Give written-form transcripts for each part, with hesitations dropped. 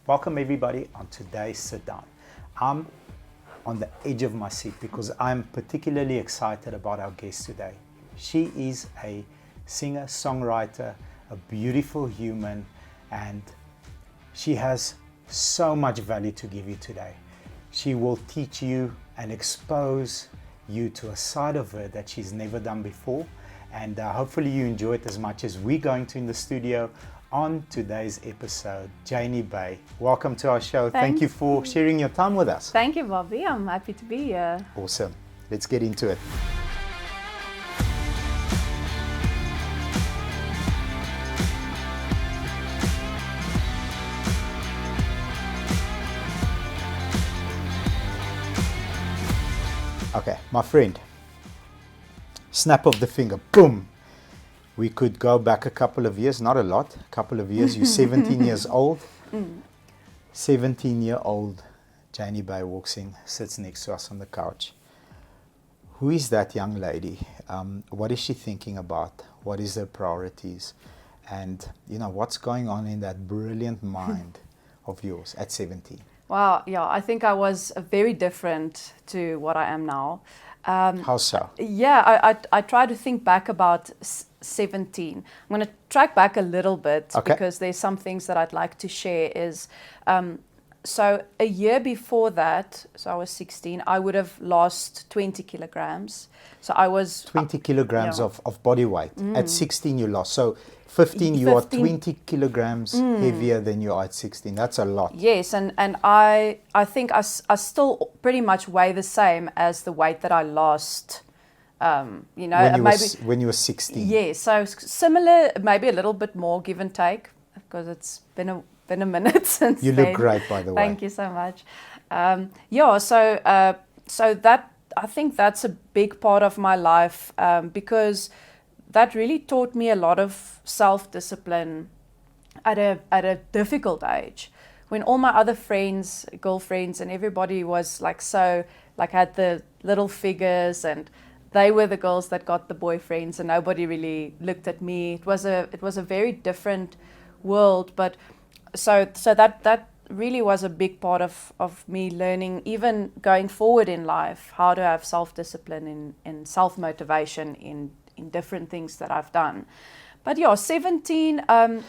Welcome everybody on today's sit down. I'm on the edge of my seat because I'm particularly excited about our guest today. She is a singer, songwriter, a beautiful human, and she has so much value to give you today. She will teach you and expose you to a side of her that she's never done before, and hopefully you enjoy it as much as we're going to in the studio on today's episode. Janie Bay, welcome to our show. Thank you for sharing your time with us. Thank you, Bobby. I'm happy to be here. Awesome. Let's get into it. Okay, my friend, snap of the finger, boom. We could go back a couple of years, not a lot, a couple of years. You're 17 years old. 17-year-old Janie Bay walks in, sits next to us on the couch. Who is that young lady? What is she thinking about? What is her priorities? And, you know, what's going on in that brilliant mind of yours at 17? Wow, yeah, I think I was very different to what I am now. How so? Yeah, I try to think back about 17. I'm going to track back a little bit because there's some things that I'd like to share. So a year before that, so I was 16, I would have lost 20 kilograms. So I was 20 kilograms of body weight. At 16 you lost. So 15 you are 20 kilograms heavier than you are at 16. That's a lot. Yes, and I think I still pretty much weigh the same as the weight that I lost. You know, when you were 16. Yes, so similar, maybe a little bit more, give and take, because it's been a minute since. You look great, by the way. Thank you so much. So that, I think that's a big part of my life, because that really taught me a lot of self-discipline at a difficult age, when all my other friends, girlfriends, and everybody was had the little figures, and they were the girls that got the boyfriends, and nobody really looked at me. It was a very different world, but so that really was a big part of me learning, even going forward in life, how to have self-discipline and self-motivation in different things that I've done. But yeah, 17, I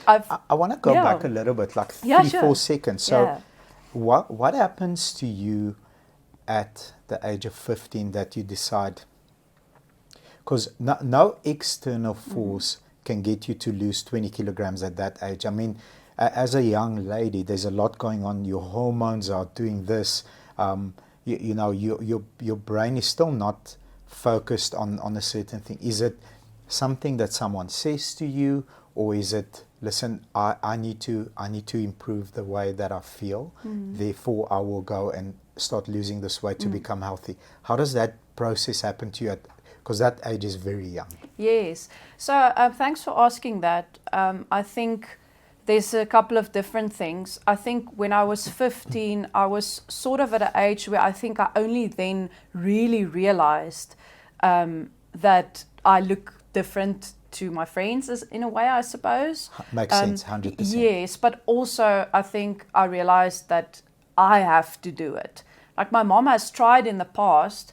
want to go back a little bit, like 4 seconds. So what happens to you at the age of 15 that you decide, because no external force can get you to lose 20 kilograms at that age. I mean, as a young lady, there's a lot going on. Your hormones are doing this. You know, your brain is still not focused on a certain thing. Is it something that someone says to you, or is it, listen, I need to improve the way that I feel, therefore I will go and start losing this weight to become healthy? How does that process happen to you because that age is very young? Yes. So thanks for asking that. I think there's a couple of different things. I think when I was 15, I was sort of at an age where I think I only then really realized that I look different to my friends, in a way, I suppose. Makes sense, 100%. Yes, but also I think I realized that I have to do it. Like, my mom has tried in the past,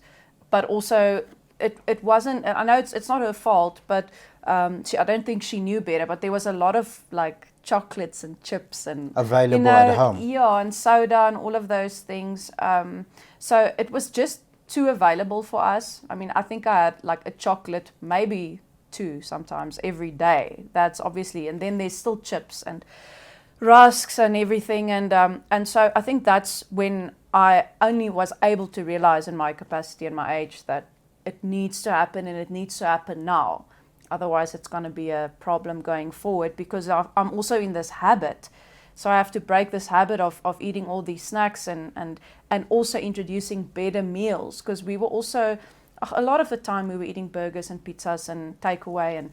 but also it wasn't, I know it's not her fault, but I don't think she knew better, but there was a lot of like chocolates and chips and available at home. Yeah, and soda and all of those things. So it was just too available for us. I mean, I think I had like a chocolate, maybe 2 sometimes every day. That's obviously, and then there's still chips and rusks and everything. And so I think that's when I only was able to realize in my capacity and my age that it needs to happen, and it needs to happen now. Otherwise, it's going to be a problem going forward, because I'm also in this habit. So I have to break this habit of eating all these snacks and also introducing better meals, because we were also, a lot of the time we were eating burgers and pizzas and takeaway. And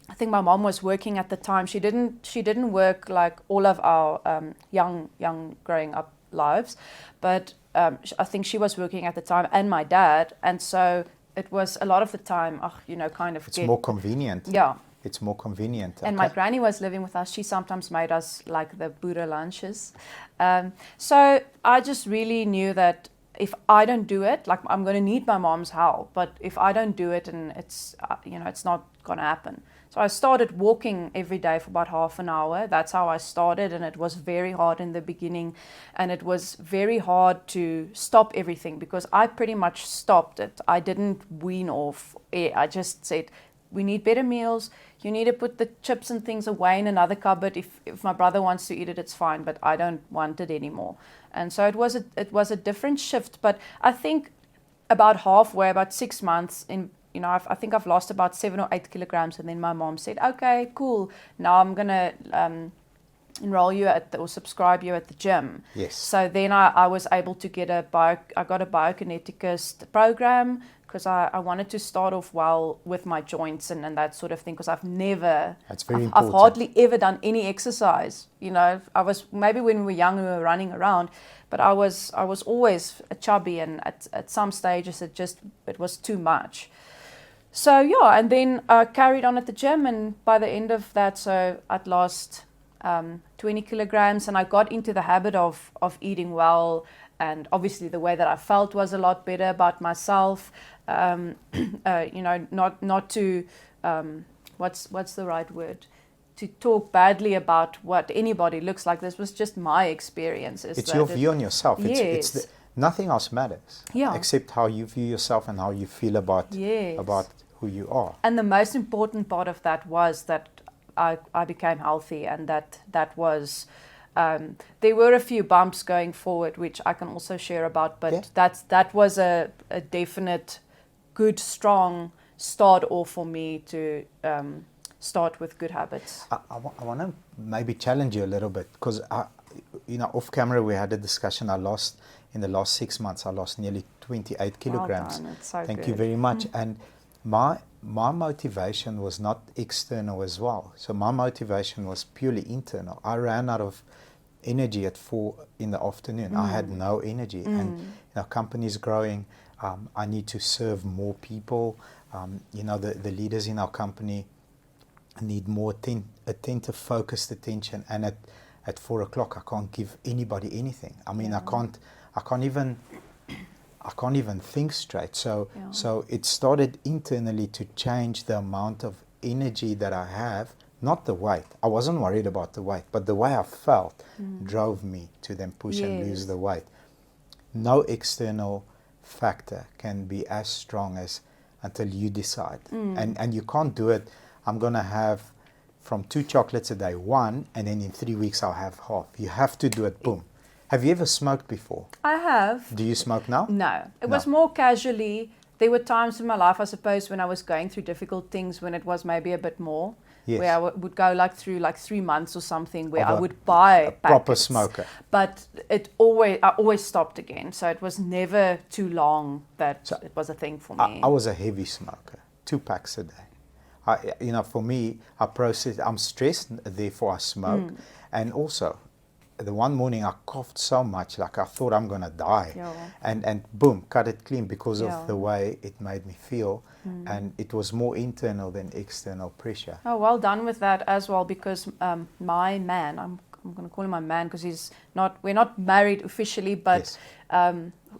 I think my mom was working at the time. She didn't work like all of our young growing up lives, but I think she was working at the time, and my dad. And so it was a lot of the time, kind of. It's more convenient. Yeah. It's more convenient. And my granny was living with us. She sometimes made us like the Buddha lunches. So I just really knew that if I don't do it, like I'm going to need my mom's help, but if I don't do it, and it's it's not going to happen. So I started walking every day for about half an hour. That's how I started, and it was very hard in the beginning, and it was very hard to stop everything because I pretty much stopped it. I didn't wean off. I just said, we need better meals. You need to put the chips and things away in another cupboard. If my brother wants to eat it, it's fine, but I don't want it anymore. And so it was a different shift. But I think about halfway, about 6 months in, I think I've lost about 7 or 8 kilograms. And then my mom said, okay, cool. Now I'm going to enroll you or subscribe you at the gym. Yes. So then I was able to get I got a biokineticist program, because I wanted to start off well with my joints and that sort of thing, because I've hardly ever done any exercise. I was, maybe when we were young, we were running around, but I was always chubby, and at some stages it was too much. So yeah, and then I carried on at the gym, and by the end of that, so I'd lost 20 kilograms, and I got into the habit of eating well. And obviously the way that I felt was a lot better about myself. Not to, what's the right word? To talk badly about what anybody looks like. This was just my experiences. It's your view on yourself. Yes. Nothing else matters. Yeah. Except how you view yourself and how you feel about who you are. And the most important part of that was that I became healthy, and that was... there were a few bumps going forward, which I can also share about, but that was a definite good, strong start off for me to start with good habits. I want to maybe challenge you a little bit, because, off camera we had a discussion. In the last 6 months, I lost nearly 28 kilograms. Well done. It's so Thank good. you very much. And my motivation was not external as well. So my motivation was purely internal. I ran out of energy at 4 in the afternoon. I had no energy, and company's growing. I need to serve more people. The leaders in our company need more attentive, focused attention. And at 4 o'clock, I can't give anybody anything. I mean, I can't even think straight. So it started internally to change the amount of energy that I have. Not the weight. I wasn't worried about the weight, but the way I felt drove me to then push and lose the weight. No external factor can be as strong as until you decide. And you can't do it. I'm going to have from 2 chocolates a day, 1, and then in 3 weeks I'll have half. You have to do it, boom. Have you ever smoked before? I have. Do you smoke now? No. It was more casually. There were times in my life, I suppose, when I was going through difficult things, when it was maybe a bit more. Yes. Where I would go through 3 months or something, where I would buy a proper smoker. But I always stopped again. So it was never too long that it was a thing for me. I was a heavy smoker, 2 packs a day. For me, I'm stressed, therefore I smoke. And also, the one morning I coughed so much, like I thought I'm going to die. Yeah. And boom, cut it clean because of the way it made me feel. And it was more internal than external pressure. Oh, well done with that as well, because my man, I'm going to call him my man, because we're not married officially, but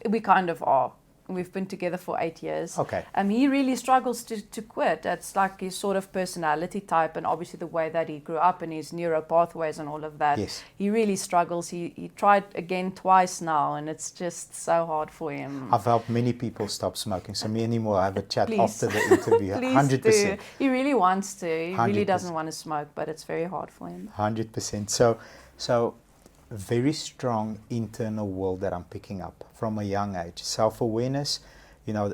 we kind of are. We've been together for 8 years. Okay. He really struggles to quit. It's like his sort of personality type, and obviously the way that he grew up and his neural pathways and all of that. Yes. He really struggles. He tried again twice now, and it's just so hard for him. I've helped many people stop smoking, so me and him will have a chat after the interview. Please 100%. do. He really wants to. He 100%. really doesn't want to smoke, but it's very hard for him. 100%. So very strong internal world that I'm picking up from a young age. Self-awareness,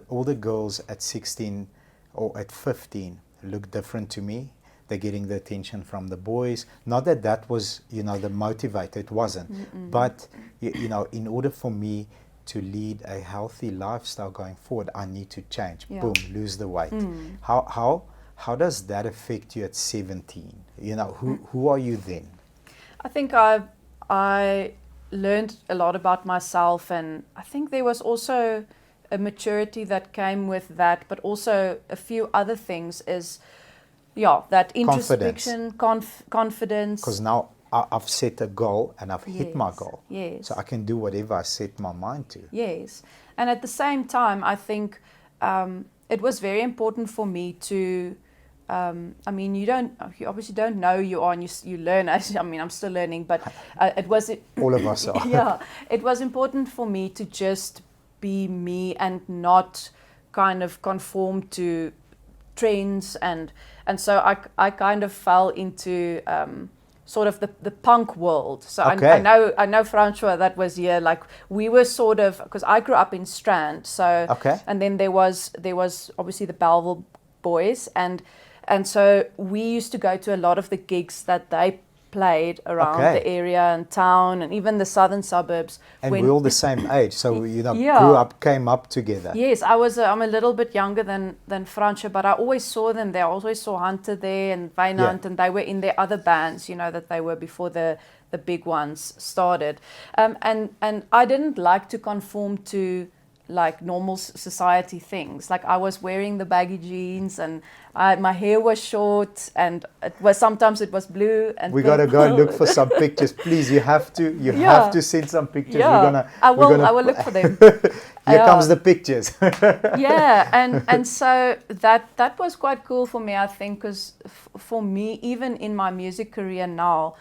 all the girls at 16 or at 15 look different to me. They're getting the attention from the boys. Not that was, the motivator, it wasn't. But, in order for me to lead a healthy lifestyle going forward, I need to change. Yeah. Boom, lose the weight. How does that affect you at 17? Who are you then? I think I learned a lot about myself, and I think there was also a maturity that came with that, but also a few other things is that introspection, confidence. Because now I've set a goal and I've hit my goal. Yes. So I can do whatever I set my mind to. Yes. And at the same time, I think it was very important for me to, I mean, you obviously don't know you learn. I'm still learning, but it was... All of us are. Yeah. It was important for me to just be me and not kind of conform to trends. And so I kind of fell into... sort of the punk world. So okay. I know Francois, that was here. Like we were sort of, because I grew up in Strand. So okay. And then there was obviously the Belleville boys, and so we used to go to a lot of the gigs that they played around okay. the area and town and even the southern suburbs. And we're all the same age, so came up together. Yes, I'm a little bit younger than Francois, but I always saw them there. I always saw Hunter there and Wynand, and they were in their other bands, that they were before the big ones started. And I didn't like to conform to like normal society things. Like I was wearing the baggy jeans and my hair was short and sometimes it was blue and we got to go and look for some pictures, please. You have to send some pictures. Yeah. I will look for them. Here comes the pictures. Yeah, and so that was quite cool for me, I think, because for me, even in my music career now,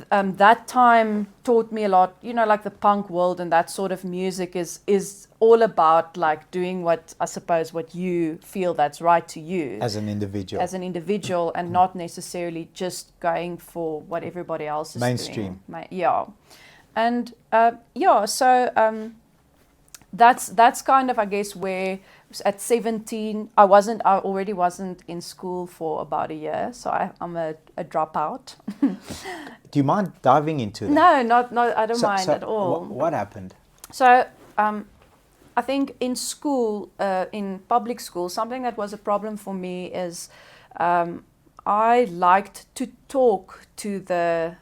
that time taught me a lot. Like the punk world and that sort of music is all about like doing what you feel that's right to you as an individual, and not necessarily just going for what everybody else is mainstream doing. Yeah, and so that's kind of, I guess, where at 17 I already wasn't in school for about a year, so I'm a dropout. Do you mind diving into that? No, I don't mind at all. What happened? So I think in school, in public school, something that was a problem for me is I liked to talk to the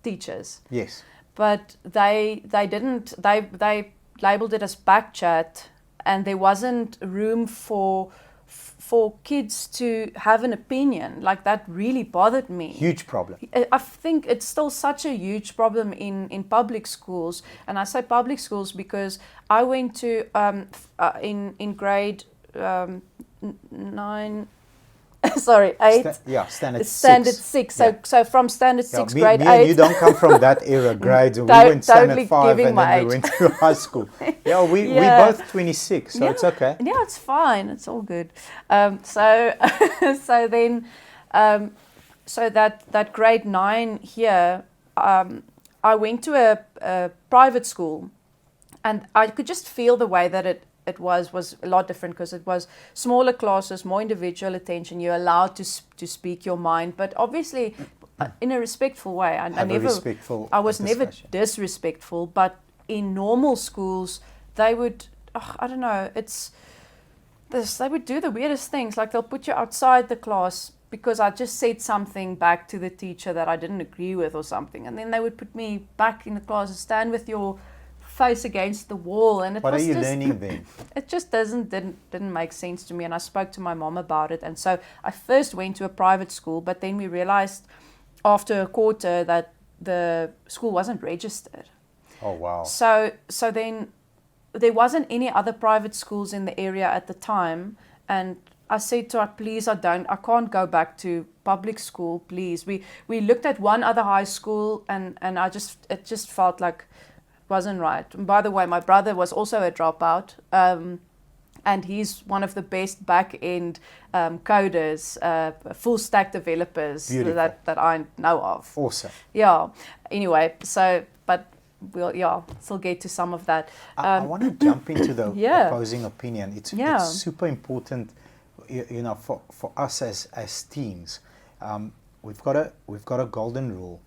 teachers. Yes. But they didn't. They labeled it as backchat, and there wasn't room for kids to have an opinion. Like that really bothered me. Huge problem. I think it's still such a huge problem in public schools, and I say public schools because I went to in grade 9. Sorry, 8. Standard 6. So from standard 6, grade 8. And you don't come from that era, grades. We went standard 5 and then we went to high school. Yeah, we both 26, so it's okay. Yeah, it's fine. It's all good. So then that grade 9 here, I went to a private school, and I could just feel the way that it was a lot different, because it was smaller classes, more individual attention. You're allowed to speak your mind, but obviously in a respectful way. I was never disrespectful, but in normal schools, they would, I don't know, they would do the weirdest things. Like they'll put you outside the class because I just said something back to the teacher that I didn't agree with or something. And then they would put me back in the class and stand with your face against the wall, and what are you learning then? It just didn't make sense to me, and I spoke to my mom about it. And so I first went to a private school, but then we realized after a quarter that the school wasn't registered. Oh wow. So then there wasn't any other private schools in the area at the time, and I said to her, please, I can't go back to public school, please. We looked at one other high school, and it just felt like wasn't right. And by the way, my brother was also a dropout, and he's one of the best back-end coders, full stack developers that I know of. Awesome. Yeah. Anyway, but we'll still get to some of that. I want to jump into the opposing opinion. It's super important, for us as teams. We've got a golden rule.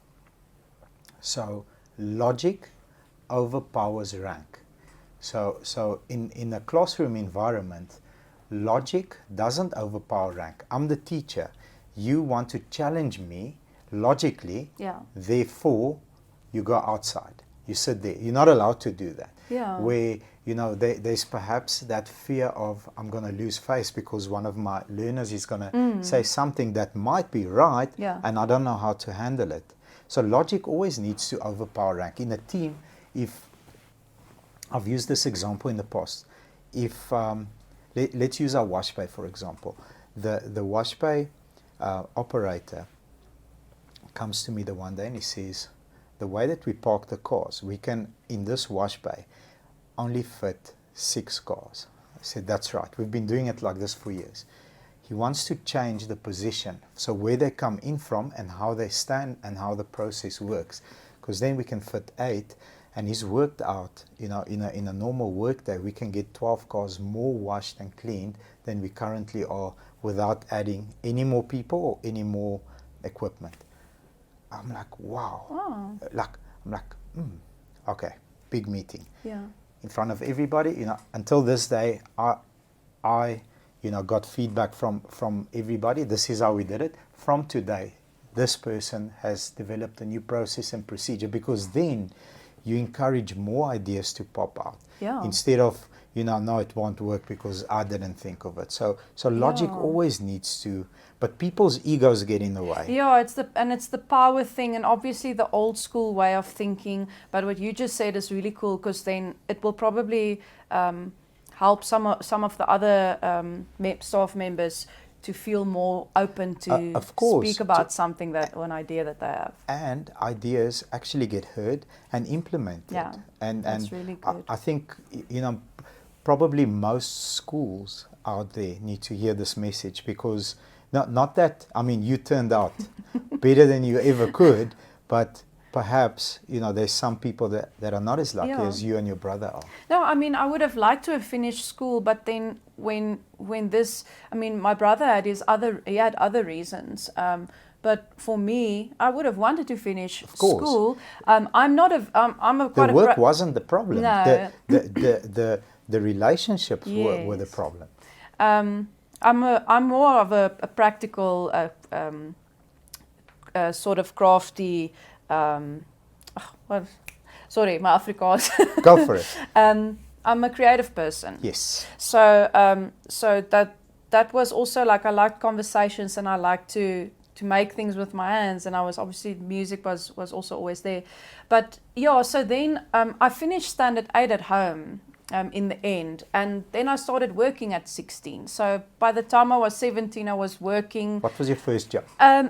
So logic overpowers rank. So in a classroom environment, logic doesn't overpower rank. I'm the teacher. You want to challenge me logically, therefore you go outside. You sit there. You're not allowed to do that. Yeah. Where, you know, there's perhaps that fear of, I'm going to lose face because one of my learners is going to say something that might be right, and I don't know how to handle it. So logic always needs to overpower rank. In a team, if I've used this example in the past, if let's use our wash bay for example. The wash bay operator comes to me the one day and he says, the way that we park the cars, we can, in this wash bay, only fit 6 cars. I said, that's right. We've been doing it like this for years. He wants to change the position, so where they come in from and how they stand and how the process works, because then we can fit 8. And he's worked out, you know, in a normal work day, we can get 12 cars more washed and cleaned than we currently are without adding any more people or any more equipment. I'm like, wow. I'm like, okay, big meeting. Yeah. In front of everybody, you know, until this day, I you know, got feedback from everybody. This is how we did it. From today, this person has developed a new process and procedure, because then you encourage more ideas to pop out. Yeah. Instead of, you know, no, it won't work because I didn't think of it. So logic always needs to, but people's egos get in the way. Yeah, it's the power thing, and obviously the old school way of thinking. But what you just said is really cool, because then it will probably help some of the other staff members to feel more open to speak about something or an idea that they have. And ideas actually get heard and implemented. Yeah, and that's really good. I think, you know, probably most schools out there need to hear this message, because not that, I mean, you turned out better than you ever could, but perhaps, you know, there's some people that are not as lucky as you and your brother are. No, I mean, I would have liked to have finished school, but then when this, I mean, my brother had other reasons. But for me, I would have wanted to finish school. I'm quite the work wasn't the problem. No. The relationships were the problem. I'm more of a practical, sort of crafty. Sorry, my Afrikaans. Go for it. I'm a creative person. Yes. So that was also like, I liked conversations and I liked to make things with my hands, and I was obviously, music was also always there. But yeah, so then I finished standard 8 at home. In the end, and then I started working at 16. So by the time I was 17, I was working. What was your first job?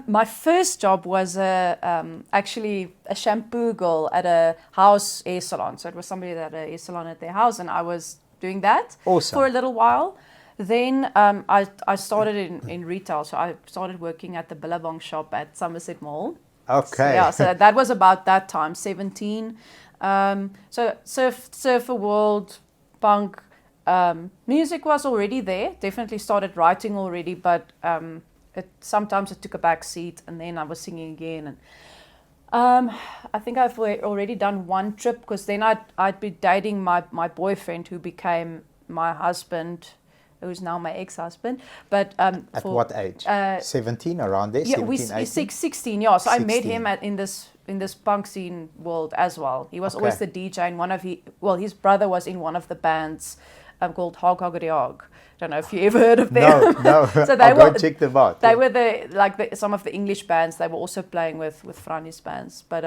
My first job was actually a shampoo girl at a house hair salon. So it was somebody that had a hair salon at their house, and I was doing that for a little while. Then I started in retail. So I started working at the Billabong shop at Somerset Mall. Okay. So that was about that time, 17. So surfer world, punk, music was already there. Definitely started writing already, but sometimes it took a back seat, and then I was singing again. And I think I've already done one trip, because then I'd be dating my boyfriend, who became my husband, who's now my ex-husband. But at what age? 17, around there? Yeah, 16. Yeah, so 16. I met him in this punk scene world as well. He was always the DJ in his brother was in one of the bands called Hog Hoggity Hog. Don't know if you ever heard of them. No. So I'll go check them out. They were some of the English bands. They were also playing with Franny's bands. But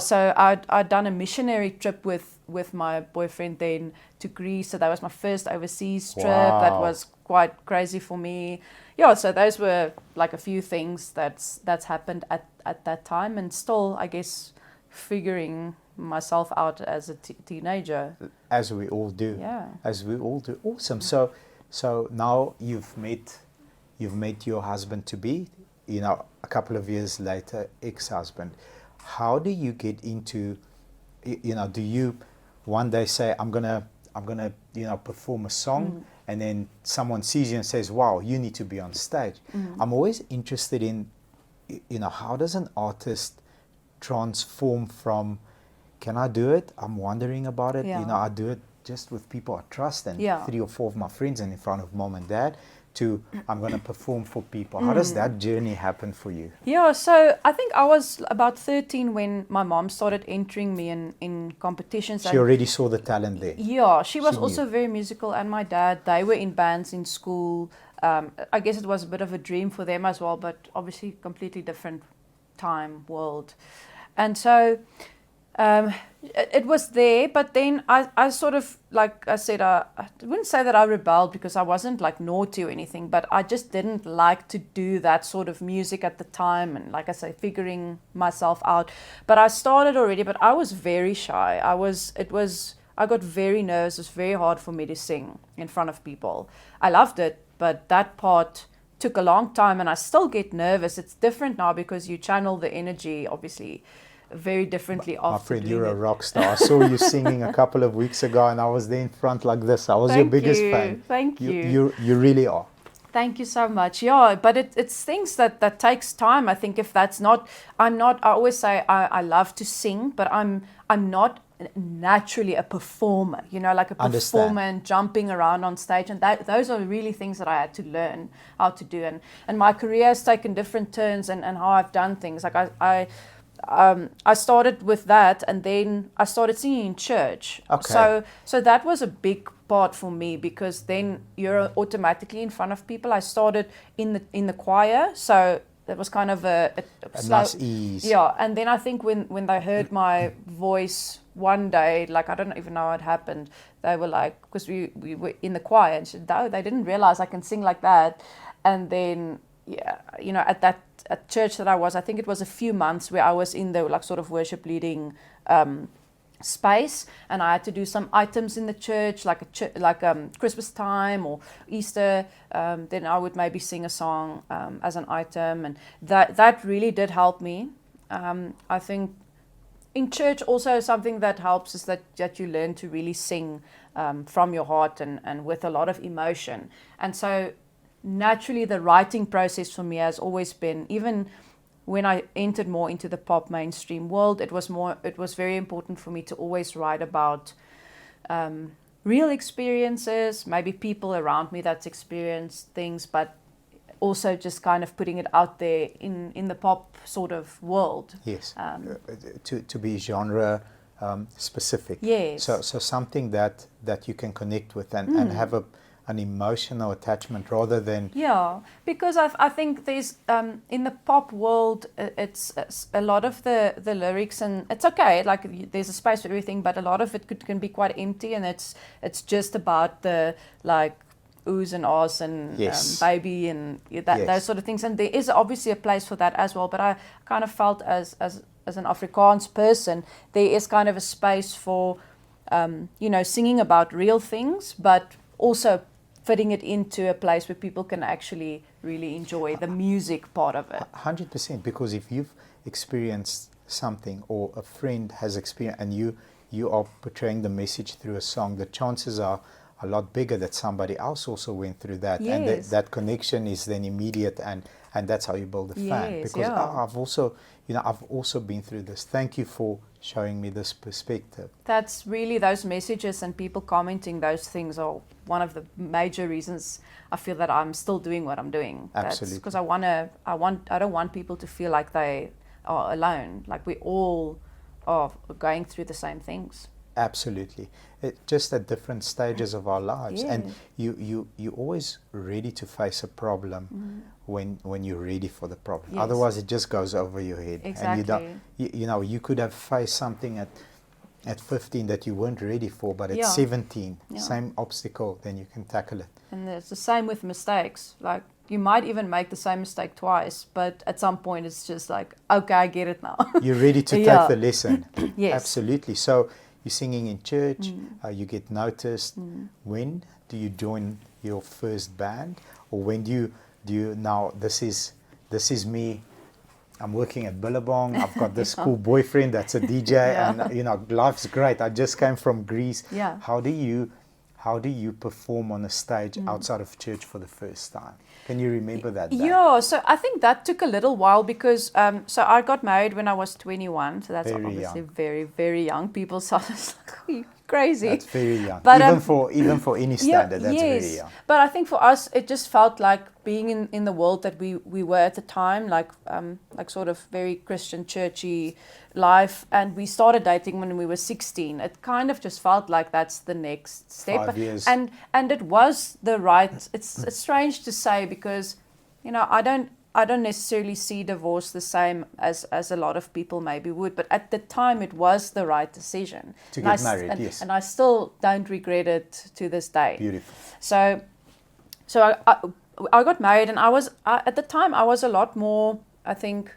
so I'd done a missionary trip with my boyfriend then to Greece. So that was my first overseas trip. That was quite crazy for me. Yeah, so those were like a few things that's happened at that time, and still, I guess, figuring myself out as a teenager. As we all do. Yeah. As we all do. Awesome. So now you've met your husband to be, you know, a couple of years later, ex-husband. How do you get into, you know, do you one day say, I'm gonna you know, perform a song, and then someone sees you and says, wow, you need to be on stage? I'm always interested in, you know, how does an artist transform from, can I do it? I'm wondering about it. You know, I do it just with people I trust and 3 or 4 of my friends and in front of mom and dad, to I'm going to perform for people? How does that journey happen for you? Yeah, so I think I was about 13 when my mom started entering me in competitions. She already saw the talent there. Yeah, she was She also very musical, and my dad, they were in bands in school. I guess it was a bit of a dream for them as well, but obviously completely different time, world. And so it was there, but then I sort of, like I said, I wouldn't say that I rebelled because I wasn't like naughty or anything, but I just didn't like to do that sort of music at the time, and like I say, figuring myself out. But I started already, but I was very shy. I got very nervous. It was very hard for me to sing in front of people. I loved it, but that part took a long time, and I still get nervous. It's different now because you channel the energy, obviously, very differently after. My friend, you're a rock star. I saw you singing a couple of weeks ago, and I was there in front like this. I was your biggest fan. Thank you. You really are. Thank you so much. Yeah, but it's things that takes time. I think if that's not, I always say I love to sing, but I'm not naturally a performer, like a performer and jumping around on stage, and those are really things that I had to learn how to do, and my career has taken different turns and how I've done things. Like I started with that, and then I started singing in church. Okay. So that was a big part for me, because then you're automatically in front of people. I started in the choir, so that was kind of a slow, nice ease. Yeah, and then I think when they heard my voice one day, like I don't even know how it happened, they were like, because we were in the choir, and said, no, they didn't realize I can sing like that. And then at church that I was, I think it was a few months where I was in the like sort of worship leading space, and I had to do some items in the church, like Christmas time or Easter. Then I would maybe sing a song as an item, and that really did help me. I think in church also something that helps is that you learn to really sing from your heart and with a lot of emotion. And so naturally the writing process for me has always been, even when I entered more into the pop mainstream world, it was very important for me to always write about real experiences, maybe people around me that's experienced things, but also just kind of putting it out there in the pop sort of world. Yes, to be genre specific. Yes. So something that you can connect with and have an emotional attachment rather than... Yeah, because I think there's, in the pop world, it's a lot of the lyrics, and it's okay, like there's a space for everything, but a lot of it can be quite empty, and it's just about the like oohs and ahs and yes. Baby and yes. those sort of things. And there is obviously a place for that as well, but I kind of felt as an Afrikaans person, there is kind of a space for, singing about real things, but also fitting it into a place where people can actually really enjoy the music part of it. 100%, because if you've experienced something or a friend has experienced and you are portraying the message through a song, the chances are a lot bigger that somebody else also went through that. Yes. And that connection is then immediate, and that's how you build a fan. Yes, Because yeah. I've also been through this. Thank you for showing me this perspective. That's really, those messages and people commenting those things are one of the major reasons I feel that I'm still doing what I'm doing. Absolutely. Because I don't want people to feel like they are alone. Like we all are going through the same things. Absolutely. Just at different stages of our lives. Yeah. And you're always ready to face a problem when you're ready for the problem. Yes. Otherwise it just goes over your head. Exactly. And you could have faced something at 15 that you weren't ready for, but at Yeah. 17, Yeah. same obstacle, then you can tackle it. And it's the same with mistakes. Like you might even make the same mistake twice, but at some point it's just like, okay, I get it now. You're ready to Yeah. take the lesson. Yes. Absolutely. So you're singing in church, you get noticed. When do you join your first band? Or when do you now, this is me, I'm working at Billabong, I've got this cool boyfriend that's a DJ, Yeah. and life's great. I just came from Greece. Yeah. How do you perform on a stage outside of church for the first time? Can you remember that day? Yeah, so I think that took a little while because so I got married when I was 21, so that's Very obviously young. very, very young. People saw this like, crazy. That's very young. But, even for any standard, that's very young. But I think for us, it just felt like being in the world that we were at the time, like sort of very Christian, churchy life. And we started dating when we were 16. It kind of just felt like that's the next step. 5 years. And it was the right. It's strange to say because, I don't necessarily see divorce the same as a lot of people maybe would, but at the time it was the right decision. To get married, yes. And I still don't regret it to this day. Beautiful. So I got married, and at the time I was a lot more, I think,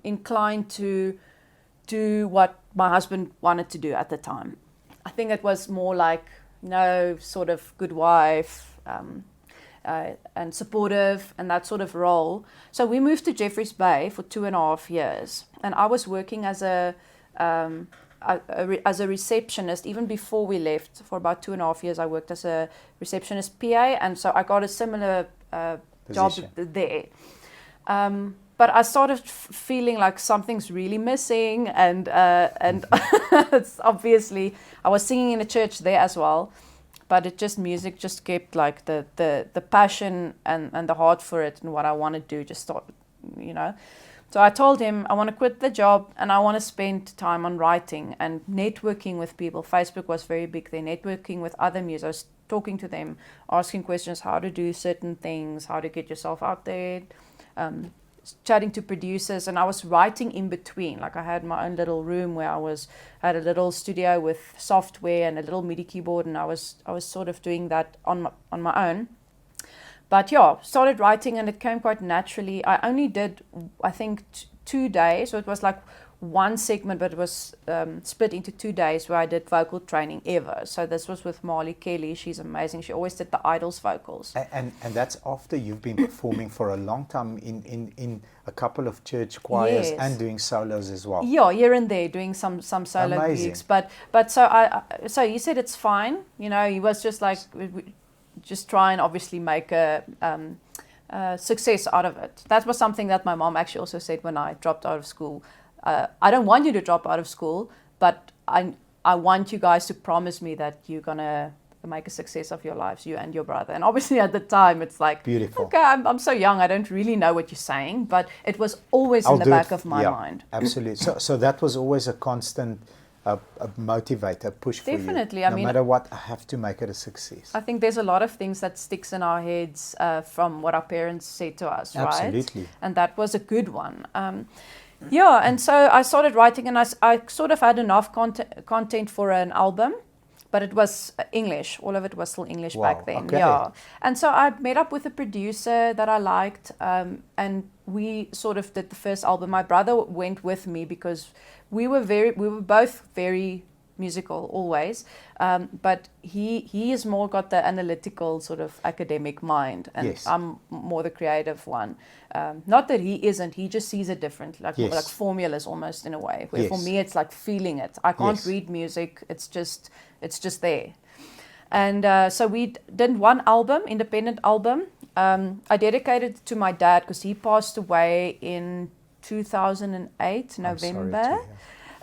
inclined to do what my husband wanted to do at the time. I think it was more like, sort of good wife, and supportive and that sort of role. So we moved to Jeffreys Bay for 2.5 years, and I was working as a receptionist. Even before we left, for about 2.5 years, I worked as a receptionist PA, and so I got a similar job there. But I started feeling like something's really missing, and it's obviously I was singing in a church there as well. But music just kept like the passion and the heart for it and what I want to do just started, So I told him I want to quit the job and I want to spend time on writing and networking with people. Facebook was very big there, networking with other musicians, talking to them, asking questions, how to do certain things, how to get yourself out there, chatting to producers. And I was writing in between. Like I had my own little room where I had a little studio with software and a little MIDI keyboard, and I was sort of doing that on my own. But started writing, and it came quite naturally. I only did, I think, 2 days. So it was like one segment, but it was split into 2 days where I did vocal training ever. So this was with Marley Kelly. She's amazing. She always did the Idols vocals. And that's after you've been performing for a long time in a couple of church choirs, yes, and doing solos as well. Yeah, here and there doing some solo gigs. But so he said it's fine. He was just like, just try and obviously make a success out of it. That was something that my mom actually also said when I dropped out of school. I don't want you to drop out of school, but I want you guys to promise me that you're gonna make a success of your lives, you and your brother. And obviously at the time it's like, beautiful. Okay, I'm so young, I don't really know what you're saying, but it was always in the back of my mind. Absolutely. So that was always a constant a motivator, push for you. Definitely. No matter what, I have to make it a success. I think there's a lot of things that sticks in our heads from what our parents said to us, right? Absolutely. And that was a good one. And so I started writing, and I sort of had enough content for an album, but it was English. All of it was still English back then. Okay. Yeah. And so I met up with a producer that I liked, and we sort of did the first album. My brother went with me because we were both very musical always, but he is more got the analytical sort of academic mind, and yes, I'm more the creative one. Not that he isn't, he just sees it different, like yes, like formulas almost in a way, where yes, for me it's like feeling it. I can't yes, read music, it's just there. And so we did one album, independent album. I dedicated it to my dad because he passed away in 2008 November.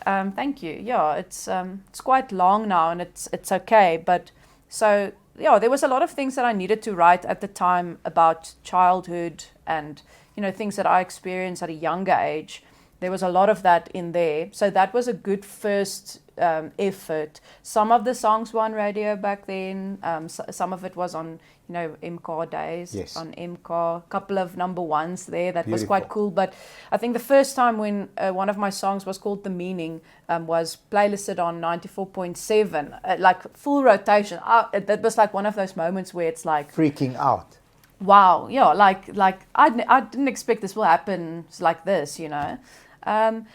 Thank you. Yeah, it's quite long now, and it's okay. But so there was a lot of things that I needed to write at the time about childhood and things that I experienced at a younger age. There was a lot of that in there. So that was a good first effort. Some of the songs were on radio back then. Some of it was on, MK days, yes, on MK. A couple of number ones there. That beautiful, was quite cool. But I think the first time when one of my songs was called The Meaning was playlisted on 94.7, like full rotation. That was like one of those moments where it's like... freaking out. Wow, like I didn't expect this will happen like this,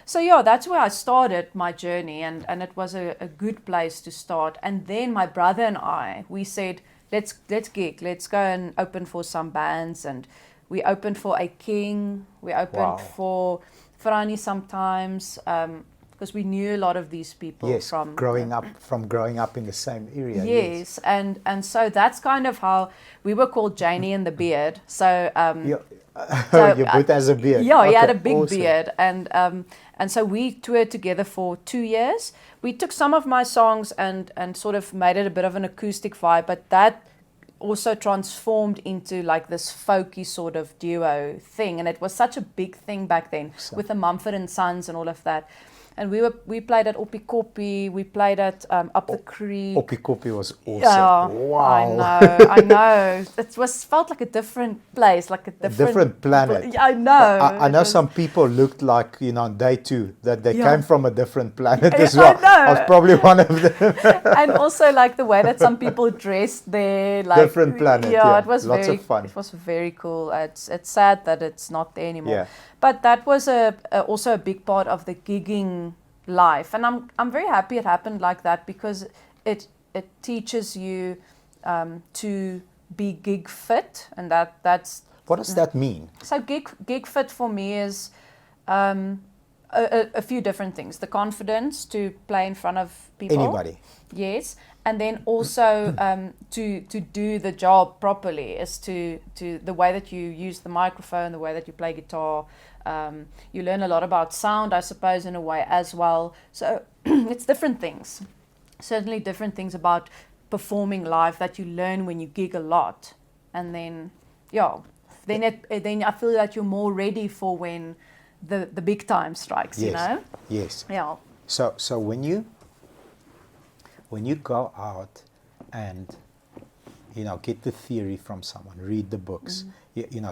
So that's where I started my journey, and it was a good place to start. And then my brother and I, we said, let's gig, let's go and open for some bands, and we opened for A King, we opened for Franny sometimes, because we knew a lot of these people, yes, from growing up in the same area. Yes, and so that's kind of how we were called Janie and the Beard. So So, your boot has a beard. Yeah, he had a Okay, big awesome. beard, and so we toured together for 2 years. We took some of my songs and sort of made it a bit of an acoustic vibe, but that also transformed into like this folky sort of duo thing, and it was such a big thing back then with the Mumford and Sons and all of that. And we played at Oppikopi, we played at Up the Creek. Oppikopi was awesome. Yeah, Wow. I know. It felt like a different place, like a different planet. I know. I know some people looked like, on day 2, that they came from a different planet as well. I know. I was probably one of them. And also like the way that some people dressed there, like Different planet. Yeah, it was lots very of fun. It was very cool. It's sad that it's not there anymore. Yeah. But that was also a big part of the gigging life, and I'm very happy it happened like that, because it teaches you to be gig fit, and that's. What does that mean? So gig fit for me is a few different things. The confidence to play in front of people. Anybody. Yes, and then also to do the job properly is to the way that you use the microphone, the way that you play guitar. You learn a lot about sound, I suppose, in a way as well. So it's different things. Certainly different things about performing live that you learn when you gig a lot, and then then I feel that you're more ready for when the big time strikes. Yes. Yes. Yeah. So when you go out and get the theory from someone, read the books,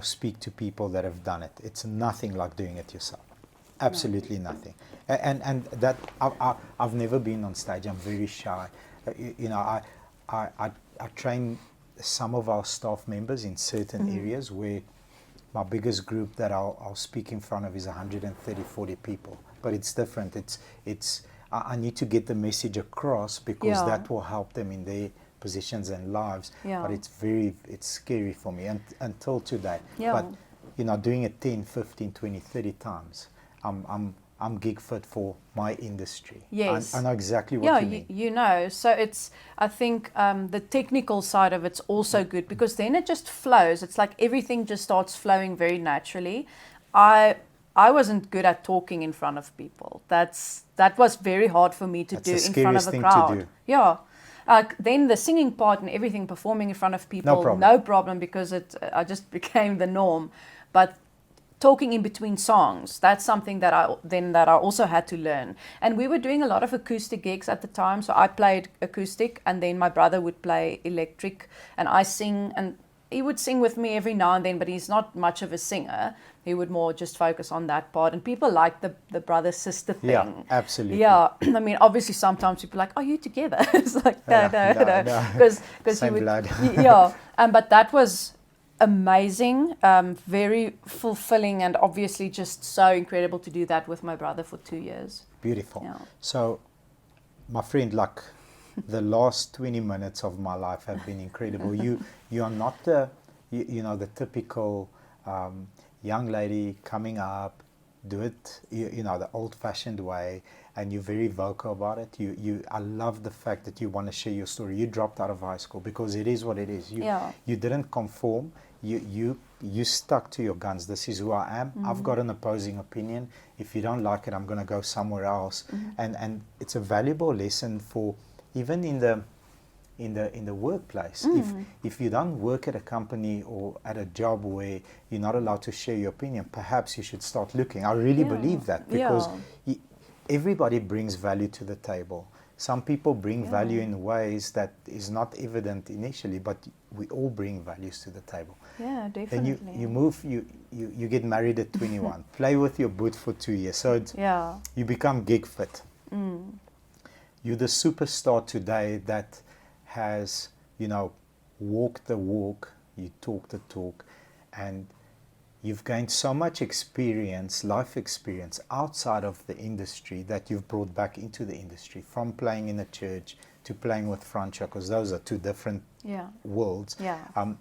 speak to people that have done it, it's nothing like doing it yourself. Absolutely nothing. And that I've never been on stage. I'm very shy. I train some of our staff members in certain areas where my biggest group that I'll speak in front of is 130, 40 people. But it's different. I need to get the message across, because that will help them in their positions and lives. But it's scary for me until today. But doing it 10, 15, 20, 30 times, I'm gig fit for my industry. Yes. I know exactly what you mean. So I think the technical side of it's also good, because then it just flows. It's like everything just starts flowing very naturally. I wasn't good at talking in front of people. That was very hard for me to do in front of a crowd. To do. Yeah. Then the singing part and everything, performing in front of people, no problem, because I just became the norm. But talking in between songs, that's something that I also had to learn. And we were doing a lot of acoustic gigs at the time, so I played acoustic, and then my brother would play electric, and I sing, and he would sing with me every now and then, but he's not much of a singer. He would more just focus on that part, and people like the brother-sister thing. Yeah, absolutely. Yeah, I mean, obviously sometimes people are like, are you together? It's like, no, because same blood. But that was amazing, very fulfilling, and obviously just so incredible to do that with my brother for 2 years. Beautiful. Yeah. So, my friend, like the last 20 minutes of my life have been incredible. You are not the the typical young lady coming up, do it the old-fashioned way, and you're very vocal about it. I love the fact that you want to share your story. You dropped out of high school because it is what it is. You didn't conform. You stuck to your guns. This is who I am. I've got an opposing opinion. If you don't like it, I'm going to go somewhere else. And it's a valuable lesson for even in the workplace. If you don't work at a company or at a job where you're not allowed to share your opinion, perhaps you should start looking. I really believe that, because everybody brings value to the table. Some people bring value in ways that is not evident initially, but we all bring values to the table. Yeah, definitely. Then you move, you get married at 21, play with your boot for 2 years. So you become gig fit. You're the superstar today that has, walked the walk, you talk the talk, and you've gained so much experience, life experience outside of the industry that you've brought back into the industry, from playing in a church to playing with Franco, because those are two different worlds.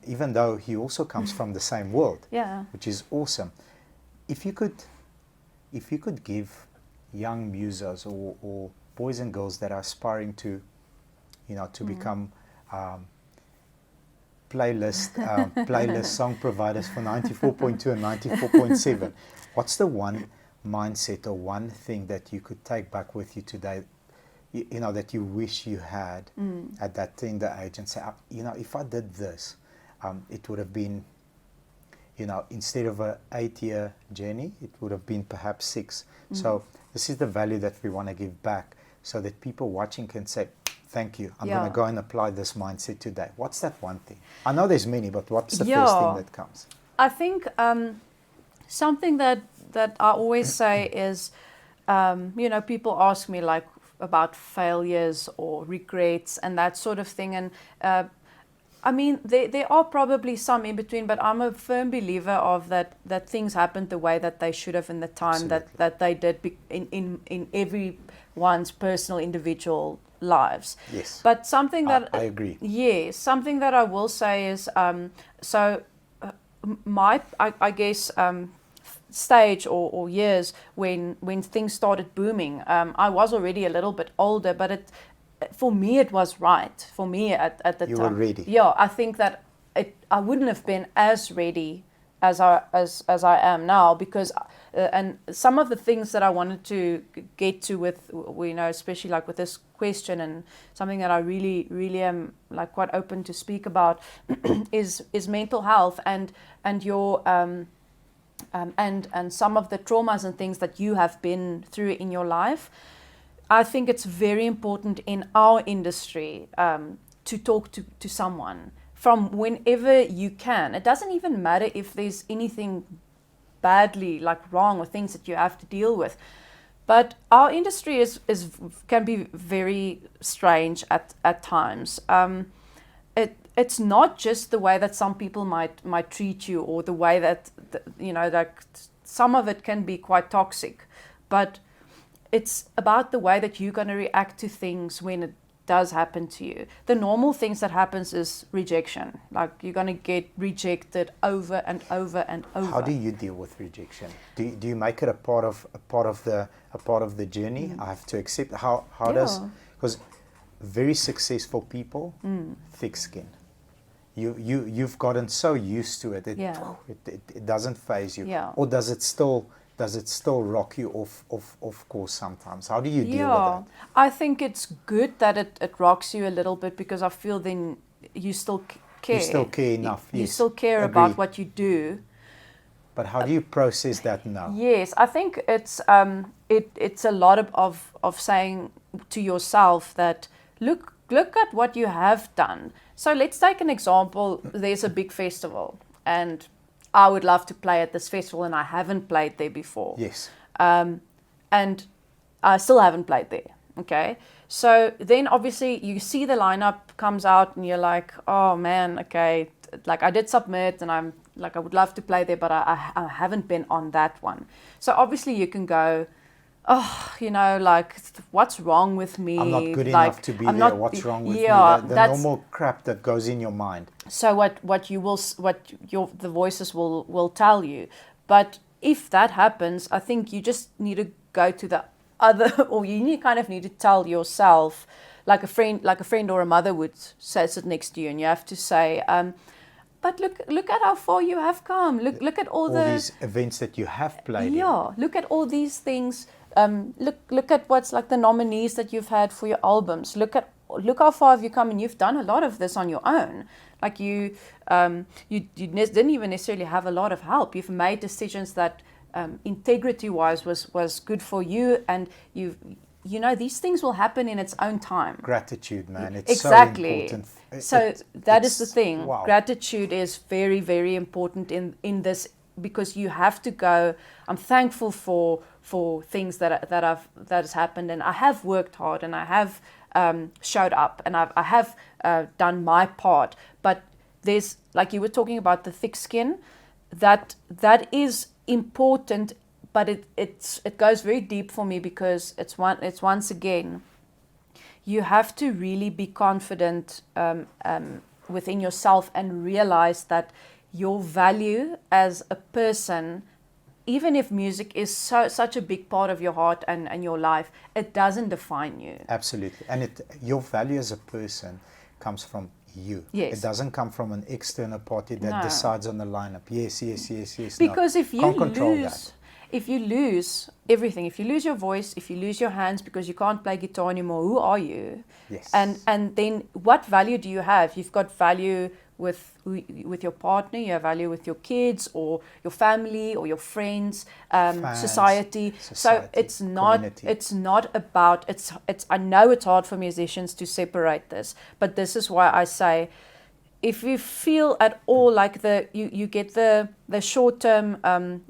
Even though he also comes from the same world, which is awesome. If you could give young musos or boys and girls that are aspiring to, to become playlist song providers for 94.2 and 94.7. What's the one mindset or one thing that you could take back with you today, you know, that you wish you had at that tender age, and say, you know, if I did this, it would have been, you know, instead of a 8-year journey, it would have been perhaps 6. So this is the value that we want to give back, so that people watching can say, thank you, I'm going to go and apply this mindset today. What's that one thing? I know there's many, but what's the first thing that comes? I think something that I always say is, you know, people ask me like about failures or regrets and that sort of thing. And I mean, there are probably some in between, but I'm a firm believer of that things happened the way that they should have in the time that they did in everyone's personal individual lives. Yes. But something that I agree. Yes, something that I will say is I guess stage or years when things started booming. I was already a little bit older, but for me it was right. For me at the time. You were ready. Yeah, I think that I wouldn't have been as ready as I am now, because and some of the things that I wanted to get to with, you know, especially like with this question, and something that I really am like quite open to speak about is mental health and your and some of the traumas and things that you have been through in your life. I think it's very important in our industry to talk to someone from whenever you can. It doesn't even matter if there's anything badly like wrong or things that you have to deal with. But our industry can be very strange at times. It's not just the way that some people might treat you, or the way that you know, that some of it can be quite toxic, but it's about the way that you're going to react to things when it does happen to you. The normal things that happens is rejection. Like, you're going to get rejected over and over and over. How do you deal with rejection? Do you make it a part of the journey? I have to accept. How does, because very successful people, thick skin. You've gotten so used to it. It doesn't faze you. Yeah. Or does it still rock you off course sometimes? How do you deal with that? I think it's good that it rocks you a little bit, because I feel then you still care. You still care enough. You still care about what you do. But how do you process that now? Yes, I think it's a lot of saying to yourself that look at what you have done. So let's take an example. There's a big festival, and I would love to play at this festival, and I haven't played there before. Yes. And I still haven't played there. Okay. So then obviously you see the lineup comes out, and you're like, oh man, okay. Like, I did submit, and I'm like, I would love to play there, but I haven't been on that one. So obviously you can go, oh, you know, like, what's wrong with me? I'm not good enough to be there. What's wrong with me? The normal crap that goes in your mind. So the voices will tell you. But if that happens, I think you just need to go to the other, or you kind of need to tell yourself, like a friend or a mother would sit next to you, and you have to say, but look at how far you have come. Look at all these events that you have played. Yeah, look at all these things. Look at what's like the nominees that you've had for your albums. Look how far have you come, and you've done a lot of this on your own. Like you didn't even necessarily have a lot of help. You've made decisions that integrity-wise was good for you, and you know, these things will happen in its own time. Gratitude, man. It's exactly. so important. So that is the thing. Wow. Gratitude is very, very important in this, because you have to go, I'm thankful for things that has happened, and I have worked hard, and I have showed up, and I have done my part. But there's, like you were talking about, the thick skin, that is important. But it goes very deep for me, because it's once again, you have to really be confident within yourself, and realize that your value as a person, even if music is such a big part of your heart and your life, it doesn't define you. Absolutely. And your value as a person comes from you. Yes. It doesn't come from an external party that decides on the lineup. Yes. Because no. if you Can't control lose, that. if you lose everything, if you lose your voice, if you lose your hands because you can't play guitar anymore, who are you? Yes. And then what value do you have? You've got value with your partner, you have value with your kids or your family or your friends, Fans, society. So it's not about it's I know it's hard for musicians to separate this, but this is why I say, if you feel at all like you get the short-term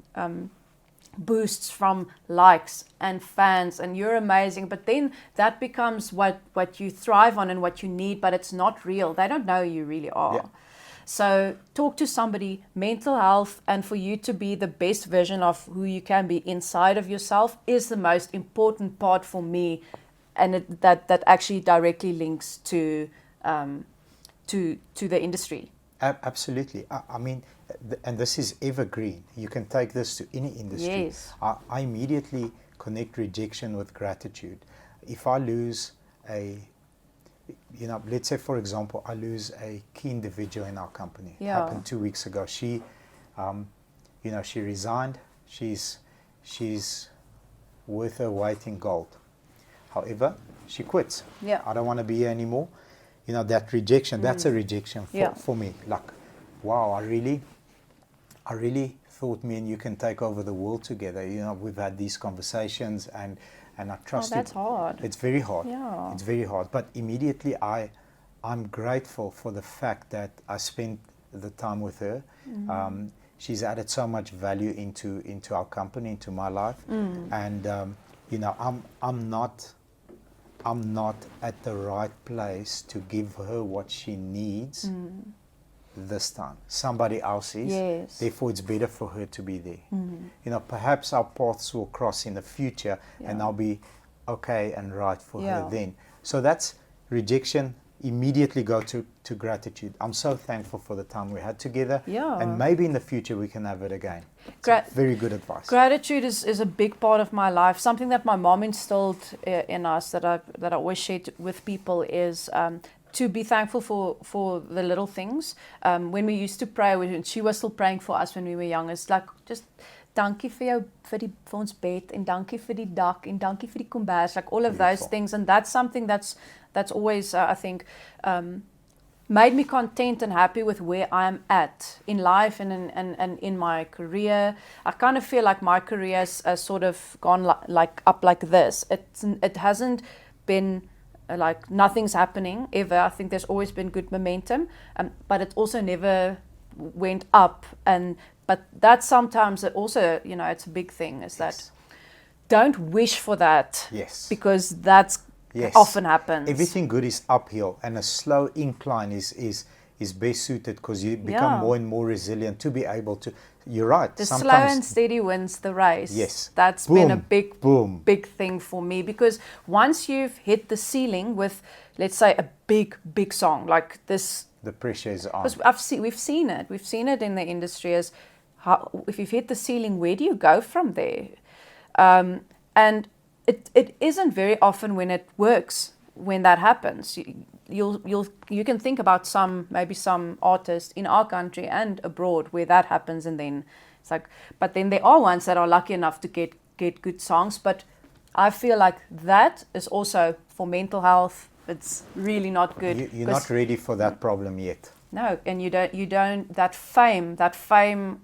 boosts from likes and fans and you're amazing, but then that becomes what you thrive on and what you need, but it's not real. They don't know who you really are. Yeah. So talk to somebody. Mental health, and for you to be the best version of who you can be inside of yourself, is the most important part for me, and that actually directly links to the industry. Absolutely. I mean, and this is evergreen. You can take this to any industry. Yes. I immediately connect rejection with gratitude. If I lose let's say, for example, I lose a key individual in our company. Yeah. It happened 2 weeks ago. She, she resigned. She's worth her weight in gold. However, she quits. Yeah. I don't want to be here anymore. That rejection, that's a rejection for me. Like, wow, I really thought me and you can take over the world together. We've had these conversations and I trust you. That's hard. It's very hard. Yeah. It's very hard. But immediately I'm grateful for the fact that I spent the time with her. Mm-hmm. She's added so much value into our company, into my life. And I'm not at the right place to give her what she needs this time. Somebody else is. Yes. Therefore, it's better for her to be there. Perhaps our paths will cross in the future and I'll be okay and right for her then. So that's rejection. Immediately go to gratitude. I'm so thankful for the time we had together. Yeah. And maybe in the future we can have it again. Very good advice. Gratitude is a big part of my life. Something that my mom instilled in us that I always share with people is to be thankful for the little things. When we used to pray, when she was still praying for us when we were young, it's like just dankie vir ons bed en dankie vir die dak en dankie vir die kombers, like all of those things. And that's something that's always I think made me content and happy with where I'm at in life and in my career. I kind of feel like my career has sort of gone like up like this. It hasn't been like nothing's happening ever. I think there's always been good momentum, but it also never went up. But that sometimes it also, it's a big thing, is that don't wish for that. Yes. Because that's often happens. Everything good is uphill, and a slow incline is best suited because you become more and more resilient to be able to. You're right. The slow and steady wins the race. Yes. That's been a big thing for me, because once you've hit the ceiling with, let's say, a big song like this, the pressure is on. We've seen it. We've seen it in the industry as if you've hit the ceiling, where do you go from there? And it isn't very often when it works, when that happens. You can think about maybe some artists in our country and abroad where that happens, and then it's like, but then there are ones that are lucky enough to get good songs. But I feel like that is also for mental health. It's really not good. You're not ready for that problem yet. No, and you don't. That fame.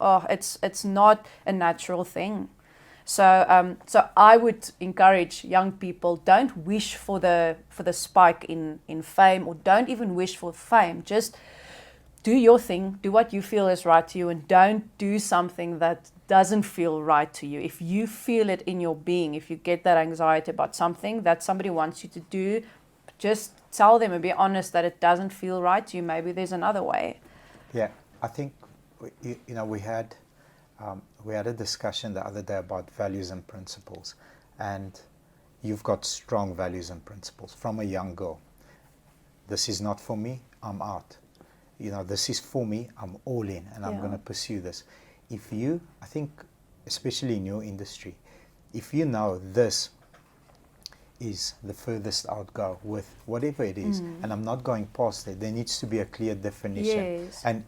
Oh, it's not a natural thing. So I would encourage young people, don't wish for the spike in fame, or don't even wish for fame. Just do your thing, do what you feel is right to you, and don't do something that doesn't feel right to you. If you feel it in your being, if you get that anxiety about something that somebody wants you to do, just tell them and be honest that it doesn't feel right to you. Maybe there's another way. Yeah, I think we had a discussion the other day about values and principles, and you've got strong values and principles from a young girl. This is not for me, I'm out. This is for me, I'm all in, and I'm going to pursue this. I think, especially in your industry, if you know this is the furthest I'll go with whatever it is, and I'm not going past it. There needs to be a clear definition. Yes. And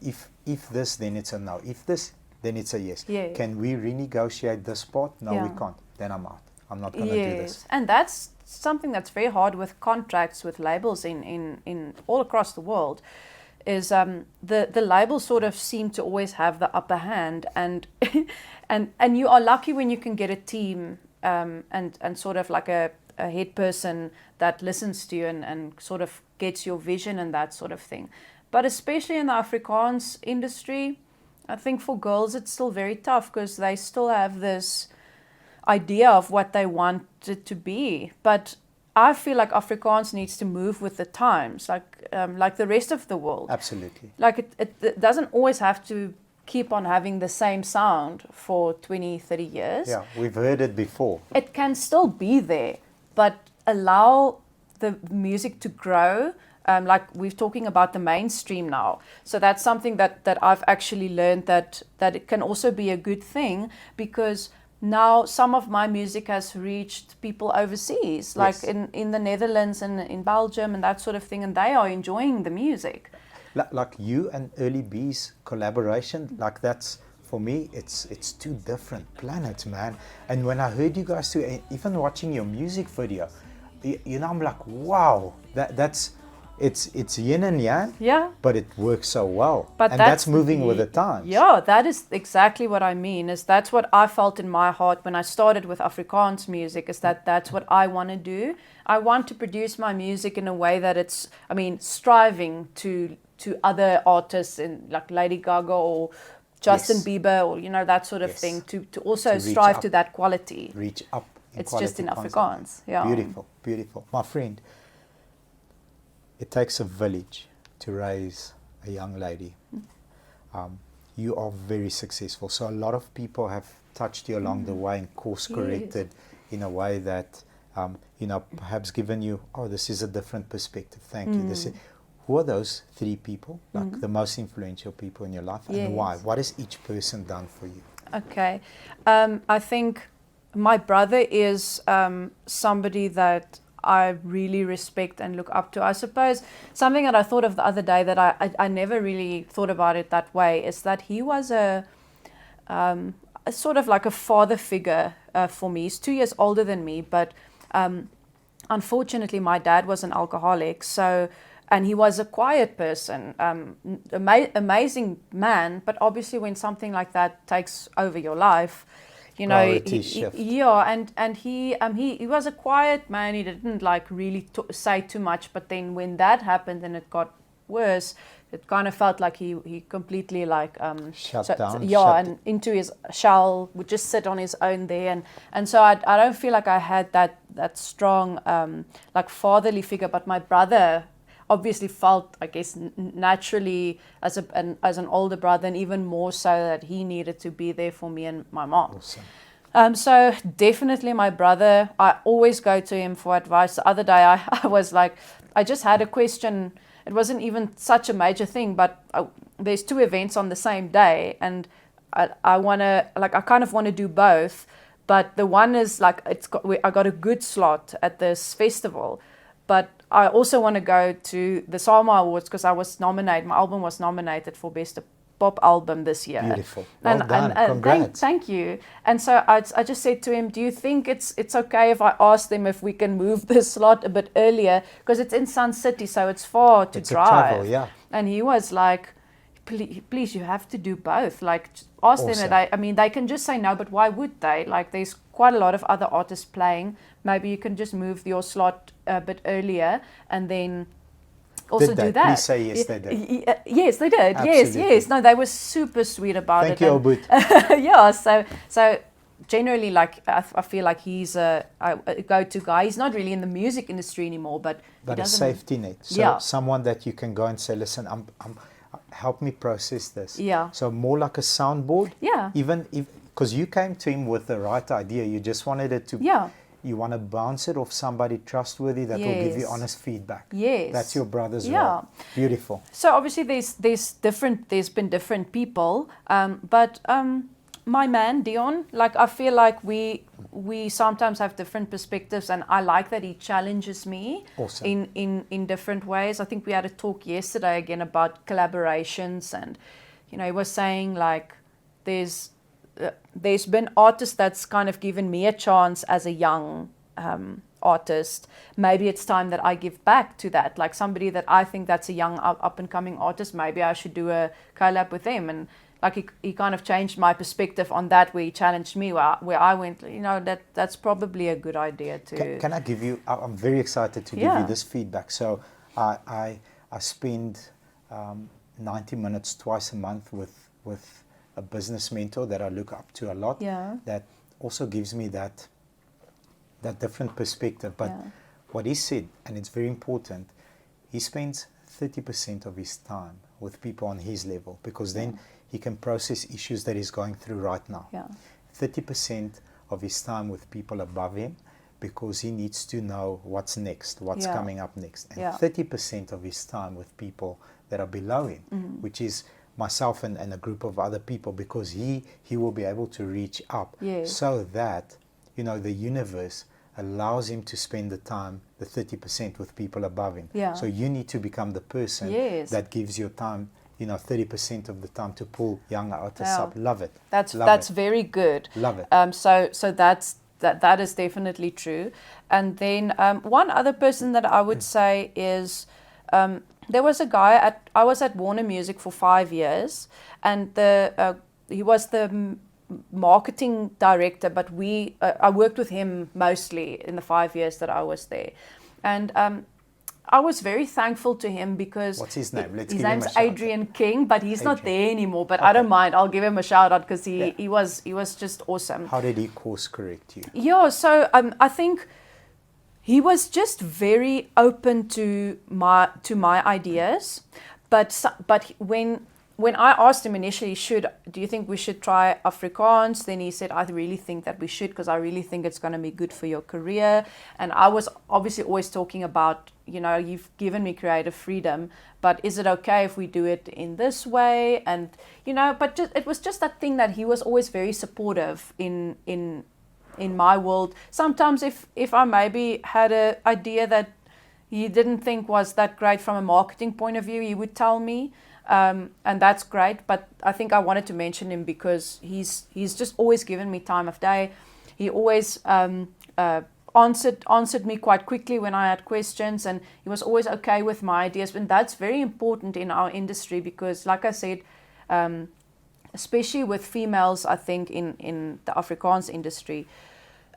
if this, then it's a no. If this, then it's a yes. Yes. Can we renegotiate this part? No, we can't. Then I'm out. I'm not going to do this. And that's something that's very hard with contracts with labels in all across the world. Is the labels sort of seem to always have the upper hand, and and you are lucky when you can get a team and sort of like a head person that listens to you and sort of gets your vision and that sort of thing. But especially in the Afrikaans industry, I think for girls it's still very tough because they still have this idea of what they want it to be. But I feel like Afrikaans needs to move with the times, like the rest of the world. Absolutely. Like it doesn't always have to keep on having the same sound for 20, 30 years. Yeah, we've heard it before. It can still be there, but allow the music to grow. Like we're talking about the mainstream now. So that's something that I've actually learned that it can also be a good thing, because now some of my music has reached people overseas, like in the Netherlands and in Belgium and that sort of thing, and they are enjoying the music. Like you and Early B's collaboration, like that's, for me, it's two different planets, man. And when I heard you guys two, even watching your music video, you know, I'm like, wow, that's it's yin and yang, but it works so well. But and that's moving with the times. Yeah, that is exactly what I mean. Is that's what I felt in my heart when I started with Afrikaans music. Is that's what I want to do. I want to produce my music in a way that it's, I mean, striving to other artists in like Lady Gaga or Justin Bieber, or you know, that sort of thing. To also strive up, to that quality. Reach up. It's just in Afrikaans. Yeah. Beautiful, beautiful, my friend. It takes a village to raise a young lady. You are very successful. So a lot of people have touched you along the way and course corrected in a way that, you know, perhaps given you, oh, this is a different perspective. Thank you. This is, who are those three people, like the most influential people in your life, and why? What has each person done for you? Okay. I think my brother is somebody that I really respect and look up to. I suppose something that I thought of the other day that I never really thought about it that way is that he was a sort of like a father figure for me. He's 2 years older than me, but unfortunately my dad was an alcoholic, and he was a quiet person, amazing man, but obviously when something like that takes over your life, you know, and he was a quiet man. He didn't like really say too much. But then when that happened and it got worse, it kind of felt like he completely like shut down. And into his shell, would just sit on his own there. And so I don't feel like I had that strong like fatherly figure. But my brother obviously felt, I guess, naturally as an older brother, and even more so that he needed to be there for me and my mom. Awesome. So definitely my brother, I always go to him for advice. The other day I was like, I just had a question. It wasn't even such a major thing, but there's 2 events on the same day, and I kind of want to do both. But the one is like, I got a good slot at this festival, but I also want to go to the Sama Awards because I was nominated. My album was nominated for Best Pop Album this year. Beautiful. Well done. Congrats. Thank you. And so I just said to him, do you think it's okay if I ask them if we can move the slot a bit earlier? Because it's in Sun City, so it's far to drive. Travel, yeah. And he was like, please, you have to do both. Like, ask them. They can just say no, but why would they? Like, there's quite a lot of other artists playing. Maybe you can just move your slot a bit earlier and then also do that. Please say yes, they did. Yes, they did. Absolutely. Yes. No, they were super sweet about Thank it. Thank you, Albut. Yeah, so generally, like, I feel like he's a go-to guy. He's not really in the music industry anymore, but a safety net. So someone that you can go and say, listen, help me process this. Yeah. So more like a soundboard. Yeah. Even if, because you came to him with the right idea, you just wanted it to. Yeah. You want to bounce it off somebody trustworthy that will give you honest feedback. Yes. That's your brother's role. Beautiful. So obviously there's been different people, but my man Dion, like I feel like we sometimes have different perspectives, and I like that he challenges me in different ways. I think we had a talk yesterday again about collaborations, and he was saying like there's been artists that's kind of given me a chance as a young artist. Maybe it's time that I give back to that, like somebody that I think that's a young up and coming artist. Maybe I should do a collab with them. And like he kind of changed my perspective on that, where he challenged me, where I went, that's probably a good idea to. Can I give you? I'm very excited to give you this feedback. So I spend 90 minutes twice a month with a business mentor that I look up to a lot. Yeah. That also gives me that different perspective. But what he said, and it's very important, he spends 30% of his time with people on his level, because then he can process issues that he's going through right now. 30% of his time with people above him, because he needs to know what's next, what's coming up next. And 30% of his time with people that are below him, which is myself and a group of other people, because he will be able to reach up, so that the universe allows him to spend the 30% with people above him. So you need to become the person that gives your time 30% of the time to pull young artists up. Love it. That's very good. Love it. So that is definitely true. And then one other person that I would say is there was a guy I was at Warner Music for 5 years, and he was the marketing director, but I worked with him mostly in the 5 years that I was there. And I was very thankful to him because... What's his name? His name's Adrian King, but he's not there anymore. But I don't mind. I'll give him a shout out because he was just awesome. How did he course correct you? Yeah, so I think he was just very open to my ideas. But when I asked him initially, do you think we should try Afrikaans? Then he said, I really think that we should, because I really think it's going to be good for your career. And I was obviously always talking about, you've given me creative freedom, but is it okay if we do it in this way? And, but it was just that thing that he was always very supportive in my world. Sometimes if I maybe had an idea that he didn't think was that great from a marketing point of view, he would tell me. And that's great, but I think I wanted to mention him because he's just always given me time of day. He always answered me quite quickly when I had questions, and he was always okay with my ideas. And that's very important in our industry because, like I said, especially with females, I think in the Afrikaans industry,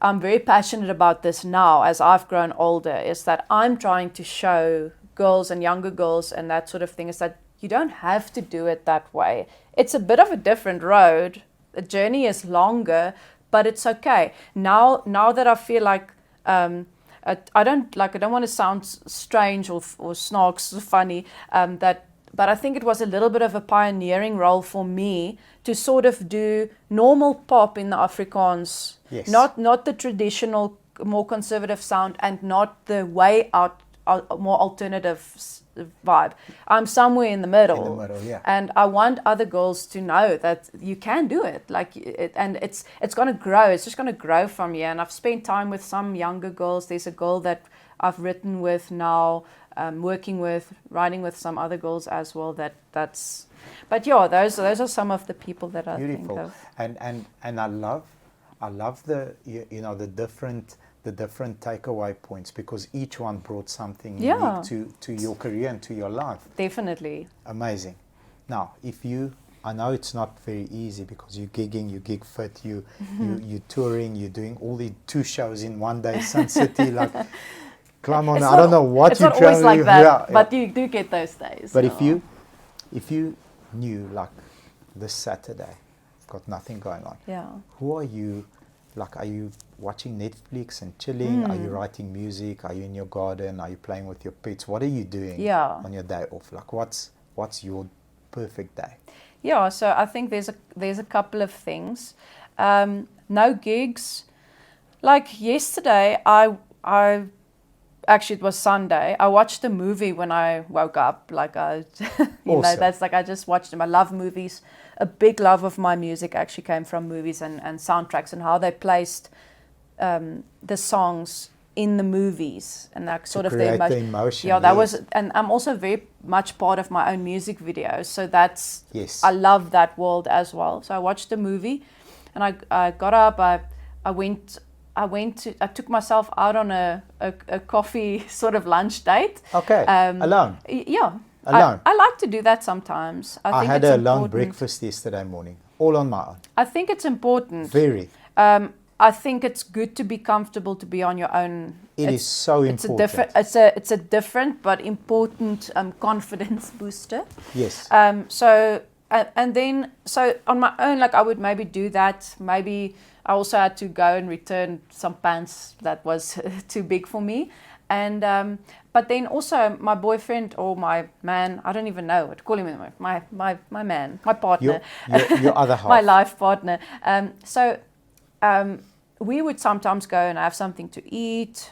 I'm very passionate about this now as I've grown older, is that I'm trying to show girls and younger girls and that sort of thing, is that you don't have to do it that way. It's a bit of a different road. The journey is longer, but it's okay. Now that I feel like I don't want to sound strange or snarks funny, but I think it was a little bit of a pioneering role for me to sort of do normal pop in the Afrikaans, not the traditional, more conservative sound, and not the way out, more alternative vibe. I'm somewhere in the middle. And I want other girls to know that you can do it. And it's going to grow. It's just going to grow from here. And I've spent time with some younger girls. There's a girl that I've written with now, writing with some other girls as well. But yeah, those are some of the people that I think of. And I love the different takeaway points, because each one brought something unique to your career and to your life. Definitely. Amazing. Now, I know it's not very easy because you're gigging, you gig fit, you're touring, you're doing all the 2 shows in one day, Sun City, climb on. I don't know what you're traveling. It's not always like that, but you do get those days. But if you knew this Saturday, I've got nothing going on. Yeah. Who are you? Are you watching Netflix and chilling? Are you writing music? Are you in your garden? Are you playing with your pets? What are you doing on your day off? What's your perfect day? Yeah, so I think there's a couple of things. No gigs. Like yesterday, I actually, it was Sunday. I watched the movie when I woke up. Like that's like I just watched them. I love movies. A big love of my music actually came from movies and soundtracks and how they placed the songs in the movies and that sort of the emotion. Yeah, that was, and I'm also very much part of my own music videos. So that's, yes, I love that world as well. So I watched the movie, and I got up. I took myself out on a coffee sort of lunch date. Okay, alone? Yeah. Alone? I like to do that sometimes. I think had a long breakfast yesterday morning, all on my own. I think it's important. Very. I think it's good to be comfortable to be on your own. It is so important. It's a different but important confidence booster. Yes. And then on my own, like I would maybe do that. Maybe I also had to go and return some pants that was too big for me. And but then also my boyfriend or my man, I don't even know what to call him anymore. My man, my partner, your other half, my life partner. We would sometimes go and have something to eat.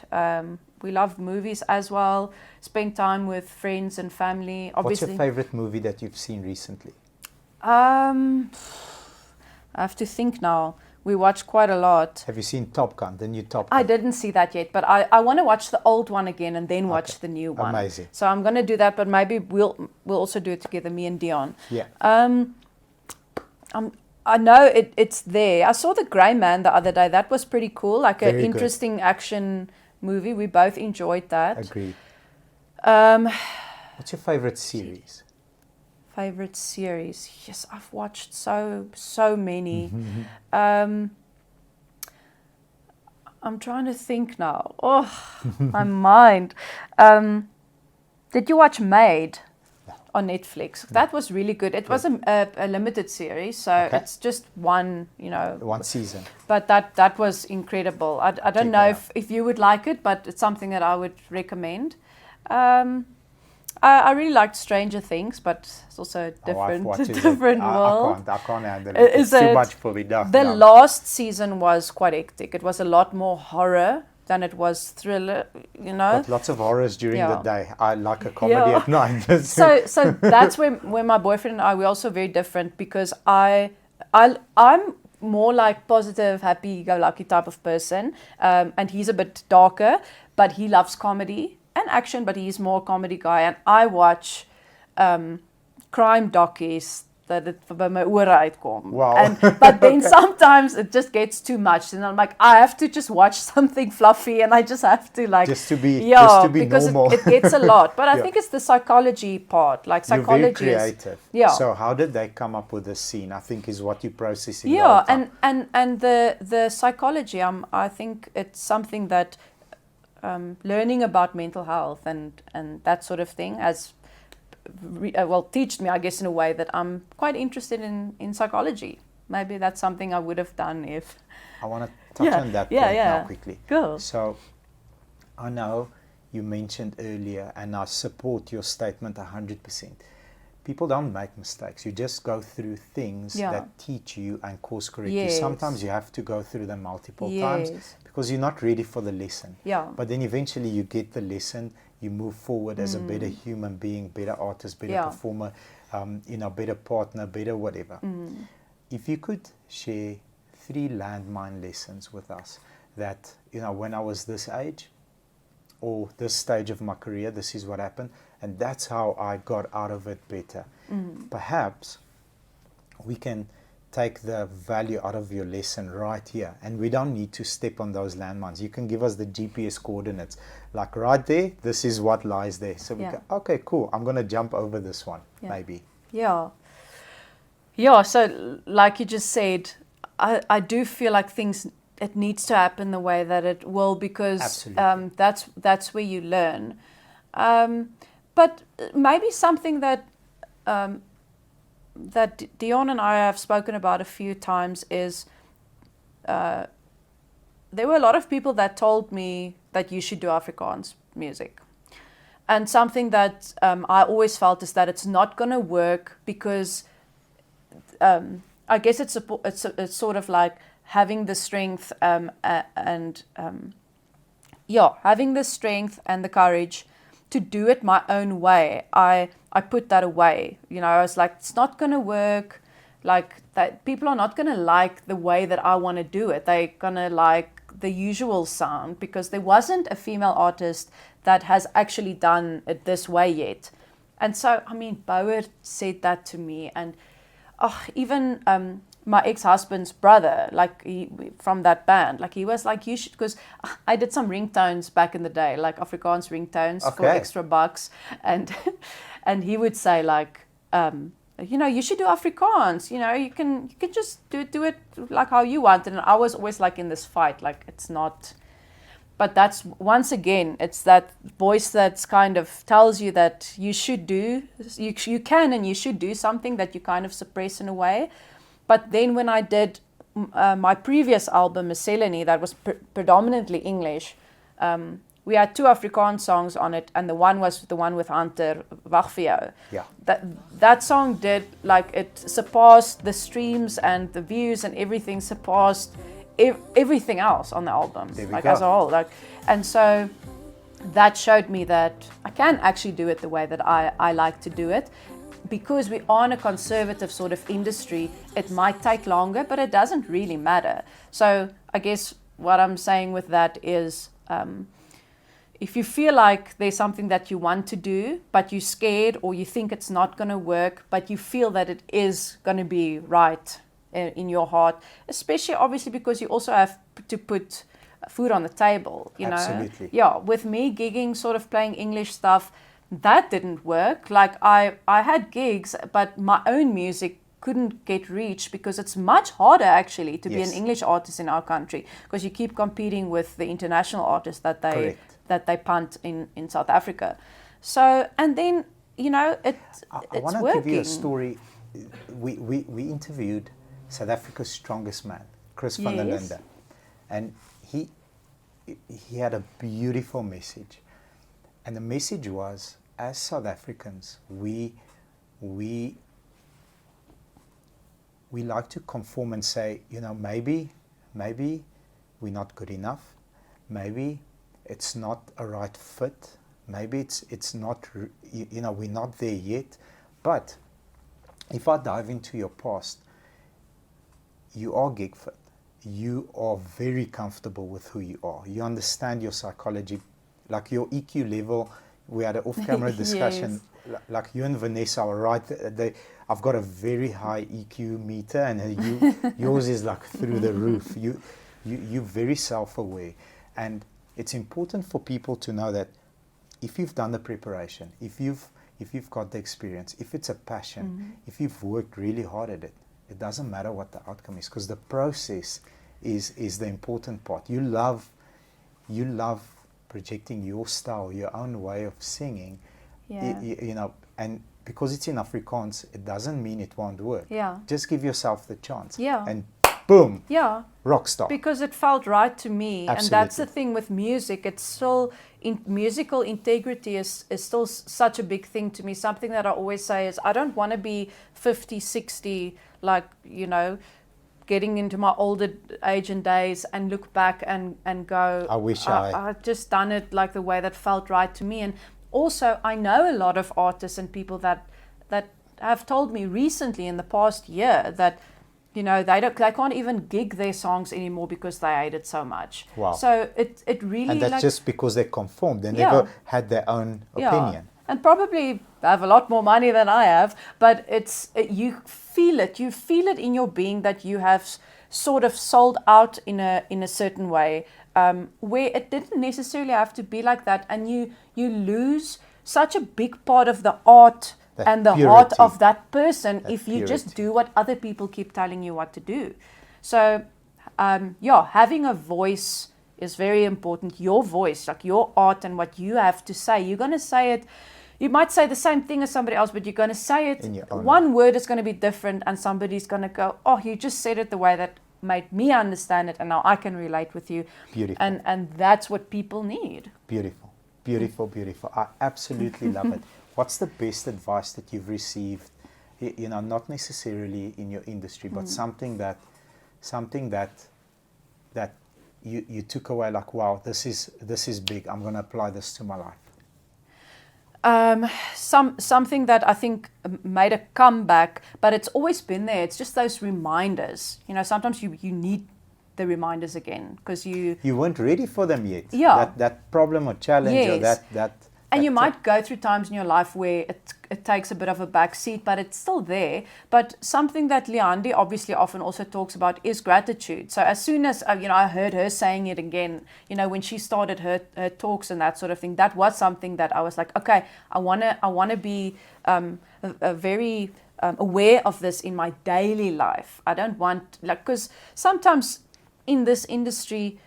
We love movies as well. Spend time with friends and family. Obviously. What's your favorite movie that you've seen recently? I have to think now. We watched quite a lot. Have you seen Top Gun, the new Top Gun? I didn't see that yet, but I want to watch the old one again and then watch the new one. Amazing. So I'm going to do that, but maybe we'll also do it together, me and Dion. Yeah. I know it's there. I saw The Grey Man the other day. That was pretty cool, like an interesting action movie. We both enjoyed that. Agreed. What's your favorite series? Favorite series? Yes, I've watched so many. I'm trying to think now. Oh, my mind. Did you watch Maid on Netflix? That was really good. It was a limited series, so it's just one, one season. But that was incredible. I don't know if you would like it, but it's something that I would recommend. I really liked Stranger Things, but it's also a different world. I can't handle it. It's too much for me now. The last season was quite hectic. It was a lot more horror than it was thriller, But lots of horrors during the day. I like a comedy at night. So that's where my boyfriend and I, we're also very different, because I'm more like positive, happy-go-lucky type of person, and he's a bit darker, but he loves comedy and action, but he's more a comedy guy. And I watch crime dockies that it by my ore uitkom. Wow. But then sometimes it just gets too much, and I'm like, I have to just watch something fluffy, and I just have to just to be because normal. it gets a lot. But I think it's the psychology part, like psychology. You're very creative. Yeah. So how did they come up with this scene? I think is what you're processing. Yeah, and the psychology. I think it's something that learning about mental health and that sort of thing has teached me, I guess, in a way that I'm quite interested in psychology. Maybe that's something I would have done if... I want to touch on that point now quickly. Cool. So I know you mentioned earlier, and I support your statement 100%. People don't make mistakes. You just go through things that teach you and course correct you. Sometimes you have to go through them multiple times because you're not ready for the lesson. Yeah. But then eventually you get the lesson, you move forward as a better human being, better artist, better performer, better partner, better whatever. If you could share 3 landmine lessons with us that, when I was this age or this stage of my career, this is what happened, and that's how I got out of it better. Perhaps we can take the value out of your lesson right here, and we don't need to step on those landmines. You can give us the GPS coordinates, like right there, this is what lies there. So we go, okay, cool, I'm going to jump over this one, maybe. Yeah, so like you just said, I do feel like it needs to happen the way that it will, because that's where you learn. But maybe something that Dion and I have spoken about a few times is there were a lot of people that told me that you should do Afrikaans music. And something that I always felt is that it's not going to work, because I guess it's sort of like having the strength and having the strength and the courage to do it my own way, I put that away. I was like, it's not going to work. Like, that people are not going to like the way that I want to do it. They're going to like the usual sound, because there wasn't a female artist that has actually done it this way yet. And so, Bauer said that to me, and even my ex-husband's brother, from that band, he was like, you should, because I did some ringtones back in the day, like Afrikaans ringtones for extra bucks, and and he would say you should do Afrikaans, you can just do it like how you want. And I was always in this fight, it's not. But that's, once again, it's that voice that's kind of tells you that you should do, you can and you should do something that you kind of suppress in a way. But then when I did my previous album, Miscellany, that was predominantly English, we had 2 Afrikaans songs on it, and the one was the one with Hunter, Wag vir jou. Yeah. That song did, it surpassed the streams and the views and everything, surpassed everything else on the album, as a whole. And so that showed me that I can actually do it the way that I like to do it. Because we are in a conservative sort of industry, it might take longer, but it doesn't really matter. So I guess what I'm saying with that is, if you feel like there's something that you want to do, but you're scared or you think it's not going to work, but you feel that it is going to be right in your heart, especially obviously because you also have to put food on the table, Absolutely. Yeah, with me gigging, sort of playing English stuff, that didn't work. I had gigs, but my own music couldn't get reached, because it's much harder actually to be an English artist in our country, because you keep competing with the international artists that they punt in South Africa. So, and then it's I want to give you a story. We interviewed South Africa's strongest man, Chris van der Linde, and he had a beautiful message, and the message was, as South Africans, we like to conform and say, maybe we're not good enough, maybe it's not a right fit, maybe it's not, we're not there yet. But if I dive into your past, you are gig fit. You are very comfortable with who you are. You understand your psychology, your EQ level. We had an off-camera discussion. Like you and Vanessa are right. I've got a very high EQ meter, and yours is through the roof. You're very self-aware, and it's important for people to know that if you've done the preparation, if you've got the experience, if it's a passion, if you've worked really hard at it, it doesn't matter what the outcome is, because the process is the important part. You love projecting your style, your own way of singing, and because it's in Afrikaans, it doesn't mean it won't work. Yeah. Just give yourself the chance. Yeah. And boom. Yeah. Rock star. Because it felt right to me. Absolutely. And that's the thing with music. It's still, musical integrity is still such a big thing to me. Something that I always say is, I don't want to be 50, 60, getting into my older age and days and look back and go, I wish I've just done it the way that felt right to me. And also, I know a lot of artists and people that have told me recently in the past year that, they can't even gig their songs anymore because they hate it so much. Wow. So it really, and that's just because they conform. They never had their own opinion. And probably have a lot more money than I have, but you feel it. You feel it in your being that you have sort of sold out in a certain way, where it didn't necessarily have to be like that, and you lose such a big part of the art and the heart of that person if you just do what other people keep telling you what to do. So, having a voice is very important. Your voice, your art and what you have to say, you're going to say it. You might say the same thing as somebody else, but you're going to say it. One word is going to be different, and somebody's going to go, "Oh, you just said it the way that made me understand it, and now I can relate with you." Beautiful. And that's what people need. Beautiful, beautiful, beautiful. I absolutely love it. What's the best advice that you've received? Not necessarily in your industry, but something that you took away like, wow, this is big. I'm going to apply this to my life? Something that I think made a comeback, but it's always been there. It's just those reminders. You know, sometimes you need the reminders again because you weren't ready for them yet. Yeah. That problem or challenge or Yes. that. And you might go through times in your life where it takes a bit of a back seat, but it's still there. But something that Leandi obviously often also talks about is gratitude. So as soon as, I heard her saying it again, when she started her talks and that sort of thing, that was something that I was like, okay, I wanna be a very aware of this in my daily life. I don't want, because sometimes in this industry,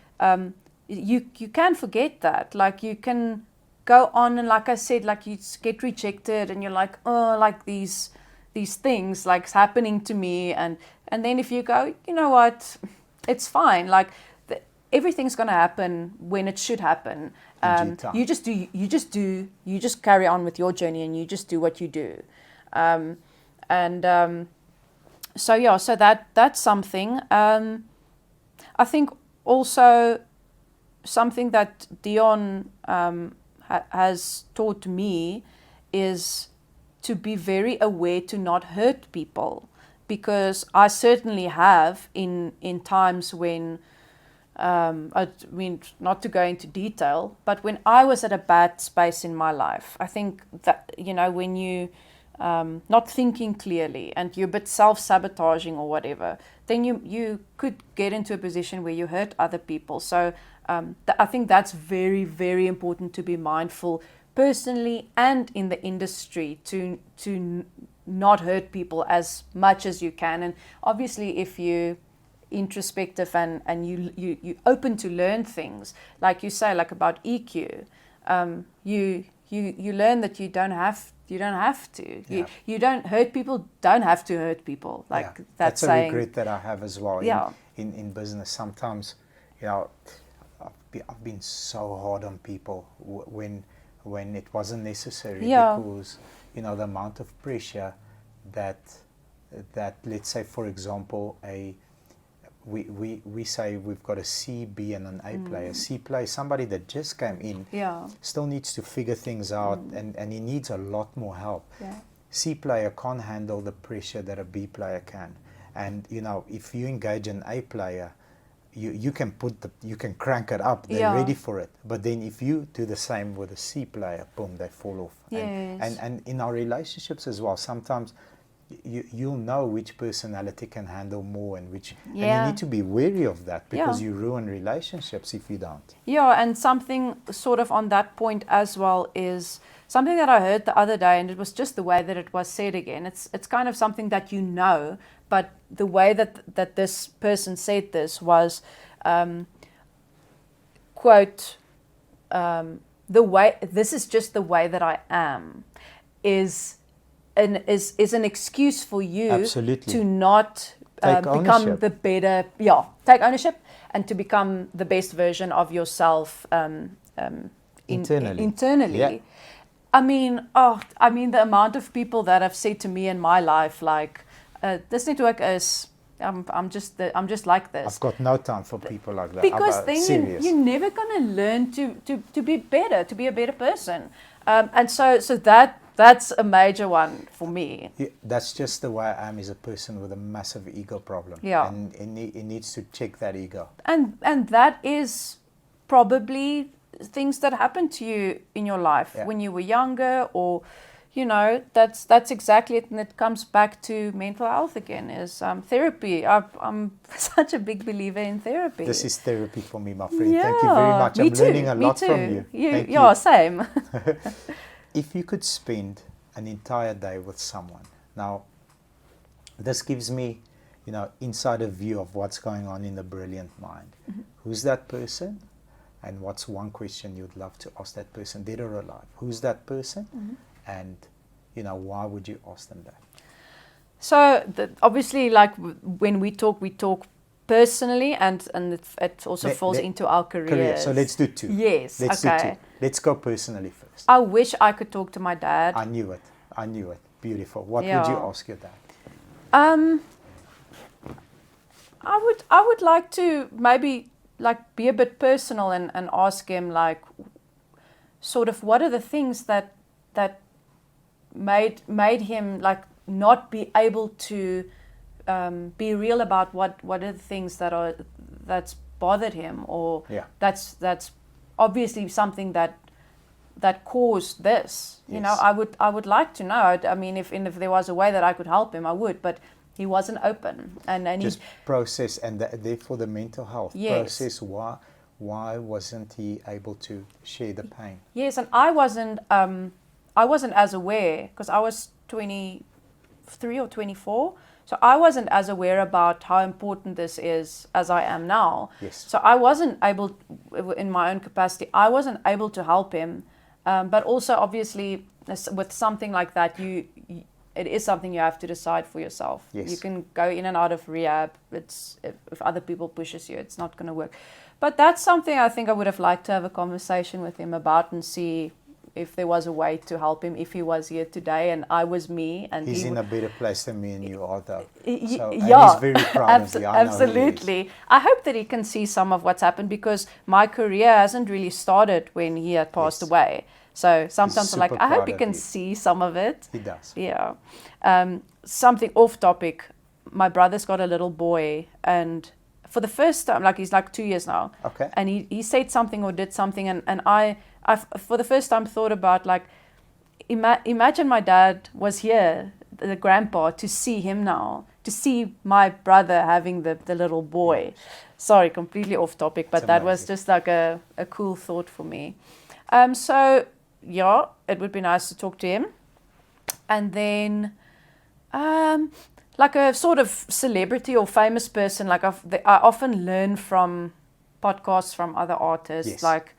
you can forget that. Like you can go on and like I said, like you get rejected and you're like, oh, like these things like happening to me, and then if you go, you know what, it's fine, like everything's gonna happen when it should happen. You just carry on with your journey and you just do what you do, so that's something. I think also something that Dion has taught me is to be very aware to not hurt people, because I certainly have in times when I mean, not to go into detail, but when I was at a bad space in my life, I think that, when you not thinking clearly and you're a bit self-sabotaging or whatever, then you could get into a position where you hurt other people. So I think that's very, very important to be mindful personally and in the industry to not hurt people as much as you can. And obviously if you introspective and you open to learn things, like you say, like about EQ, you learn that you don't have to. Yeah. You don't hurt people, don't have to hurt people. Like Yeah. that's a saying, regret that I have as well. Yeah. In business, sometimes, I've been so hard on people when it wasn't necessary, Yeah. because the amount of pressure that let's say, for example, we say we've got a C, B, and an A player. C player, somebody that just came in, Yeah. still needs to figure things out, and he needs a lot more help. Yeah. C player can't handle the pressure that a B player can. And if you engage an A player, you can you can crank it up. They're Yeah. ready for it. But then if you do the same with a C player, boom, they fall off. Yes. And in our relationships as well, sometimes you'll know which personality can handle more and which, and you Yeah. need to be wary of that, because Yeah. you ruin relationships if you don't. Yeah, and something sort of on that point as well is something that I heard the other day, and it was just the way that it was said again. It's kind of something that but the way that this person said this was, quote, the way, this is just the way that I am, is an excuse for you Absolutely. to not Take become ownership. the better, take ownership and to become the best version of yourself internally. Yeah. I mean, the amount of people that have said to me in my life, like, this network is, I'm just like this. I've got no time for people like that. Because then you're never going to learn to be better, to be a better person. And so that's a major one for me. Yeah, that's just the way I am, as a person with a massive ego problem. Yeah. And it needs to check that ego. And that is probably things that happened to you in your life when you were younger, or that's exactly it. And it comes back to mental health again, is therapy. I'm such a big believer in therapy. This is therapy for me, my friend. Yeah, Thank you very much. I'm learning a lot from you. Thank you. Same. If you could spend an entire day with someone, now this gives me, insider view of what's going on in the brilliant mind. Mm-hmm. Who's that person? And what's one question you'd love to ask that person, dead or alive? Who's that person? Mm-hmm. And, why would you ask them that? So obviously, like when we talk personally, and it also falls into our careers. So let's do two. Yes, let's do two. Let's go personally first. I wish I could talk to my dad. I knew it. Beautiful. What would you ask your dad? I would like to maybe like be a bit personal and ask him like, sort of, what are the things that made him like not be able to be real about what are the things that's bothered him, or that's obviously something that caused this. You know, I would like to know. I mean, if there was a way that I could help him, I would, but he wasn't open, and just process, and therefore the mental health process. Why wasn't he able to share the pain? Yes, and I wasn't as aware, because I was 23 or 24, so I wasn't as aware about how important this is as I am now. Yes. So I wasn't able, in my own capacity, I wasn't able to help him. But also, obviously, with something like that, it is something you have to decide for yourself. Yes. You can go in and out of rehab. If other people pushes you, it's not going to work. But that's something I think I would have liked to have a conversation with him about, and see if there was a way to help him if he was here today and I was me. And he's in a better place than me and you are, though. And he's very proud of you. Absolutely. I hope that he can see some of what's happened, because my career hasn't really started when he had passed away. So sometimes I'm like, I hope he can see some of it. He does. Yeah. Something off topic. My brother's got a little boy, and for the first time, like he's like 2 years now. Okay. And he said something or did something, and I for the first time thought about, like, imagine my dad was here, the grandpa, to see him now, to see my brother having the little boy. Sorry, completely off topic, but that was just like a cool thought for me. So yeah, it would be nice to talk to him. And then like a sort of celebrity or famous person, like I often learn from podcasts from other artists. Yes. Like,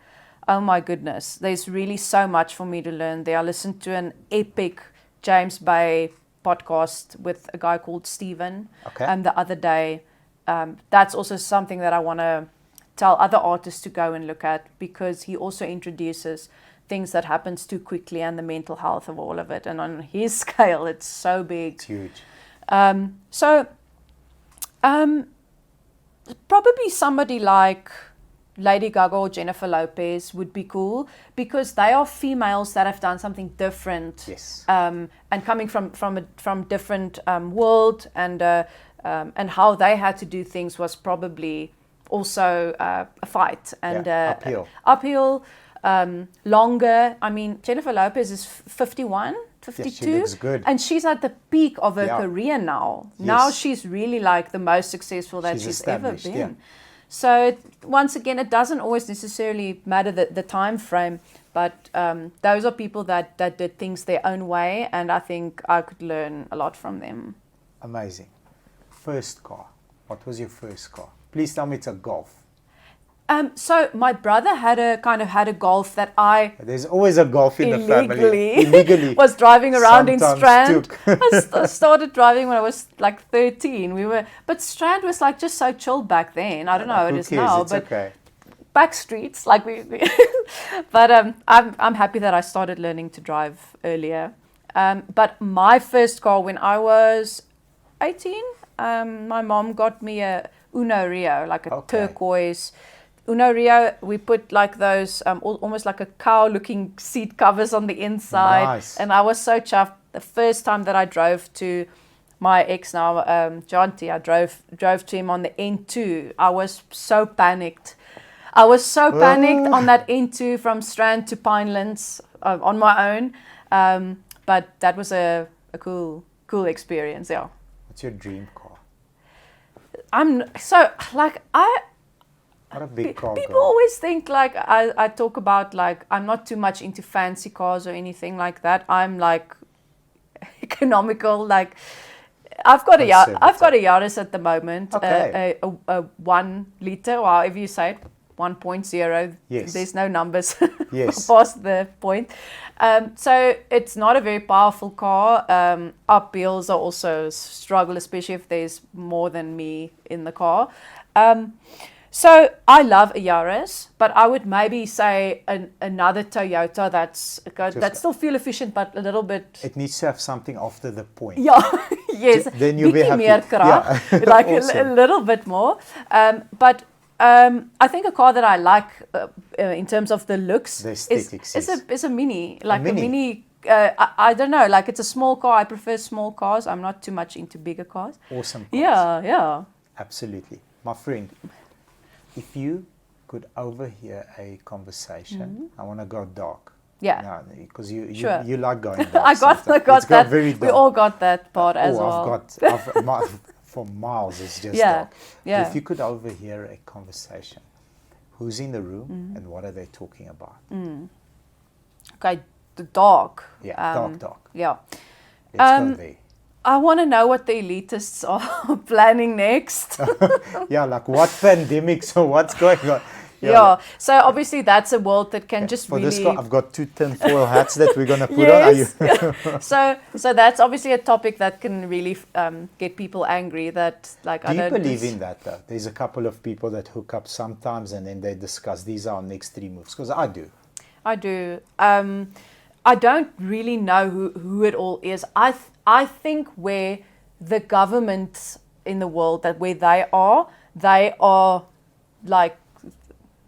oh my goodness, there's really so much for me to learn there. I listened to an epic James Bay podcast with a guy called Steven the other day. That's also something that I want to tell other artists to go and look at, because he also introduces things that happens too quickly and the mental health of all of it. And on his scale, it's so big. It's huge. Probably somebody like Lady Gaga or Jennifer Lopez would be cool, because they are females that have done something different. Yes. And coming from different world, and how they had to do things was probably also a fight, and uphill, longer. I mean, Jennifer Lopez is 51, 52, she looks good. And she's at the peak of her career now. Yes. Now she's really like the most successful that she's ever been. Yeah. So once again, it doesn't always necessarily matter the time frame, but those are people that did things their own way, and I think I could learn a lot from them. Amazing. First car. What was your first car? Please tell me it's a Golf. So my brother had a Golf that I There's always a Golf in the family. Illegally was driving around in Strand. I started driving when I was like 13. But Strand was like just so chill back then. I don't know how it is now, it's but okay. back streets like we but I'm happy that I started learning to drive earlier. But my first car when I was 18, my mom got me a Uno Rio, like a turquoise Uno Rio. We put like those almost like a cow-looking seat covers on the inside. Nice. And I was so chuffed. The first time that I drove to my ex now, Janti, I drove to him on the N2. I was so panicked. On that N2 from Strand to Pinelands on my own. But that was a cool experience, yeah. What's your dream car? What a big car. People always think like I talk about like I'm not too much into fancy cars or anything like that. I'm like economical. Like I've got a Yaris at the moment. Okay. A 1 liter, or however you say it, 1.0. Yes. There's no numbers Yes. past the point. So it's not a very powerful car. Uphills are also a struggle, especially if there's more than me in the car. So I love a Yaris, but I would maybe say another Toyota that still fuel efficient, but a little bit. It needs to have something after the point. Yeah, yes. Then you'll be happy. Meer krag, like awesome. a little bit more. But I think a car that I like in terms of the looks is a Mini, like a Mini. I don't know, like it's a small car. I prefer small cars. I'm not too much into bigger cars. Awesome cars. Yeah. Absolutely. My friend, if you could overhear a conversation, I want to go dark. Yeah. Because you like going dark. I got that. Very dark. We all got that part as well. For miles, it's just dark. Yeah. But if you could overhear a conversation, who's in the room and what are they talking about? Okay, the dark. Yeah, dark. Yeah. Let's go there. I want to know what the elitists are planning next. Yeah, like what pandemics or what's going on. Yeah. So obviously that's a world that can just for really... this I've got 2 tinfoil hats that we're going to put on. So that's obviously a topic that can really get people angry. That like Do you believe in that though? There's a couple of people that hook up sometimes and then they discuss these are our next 3 moves. Because I do. I don't really know who it all is. I think where the governments in the world, that where they are like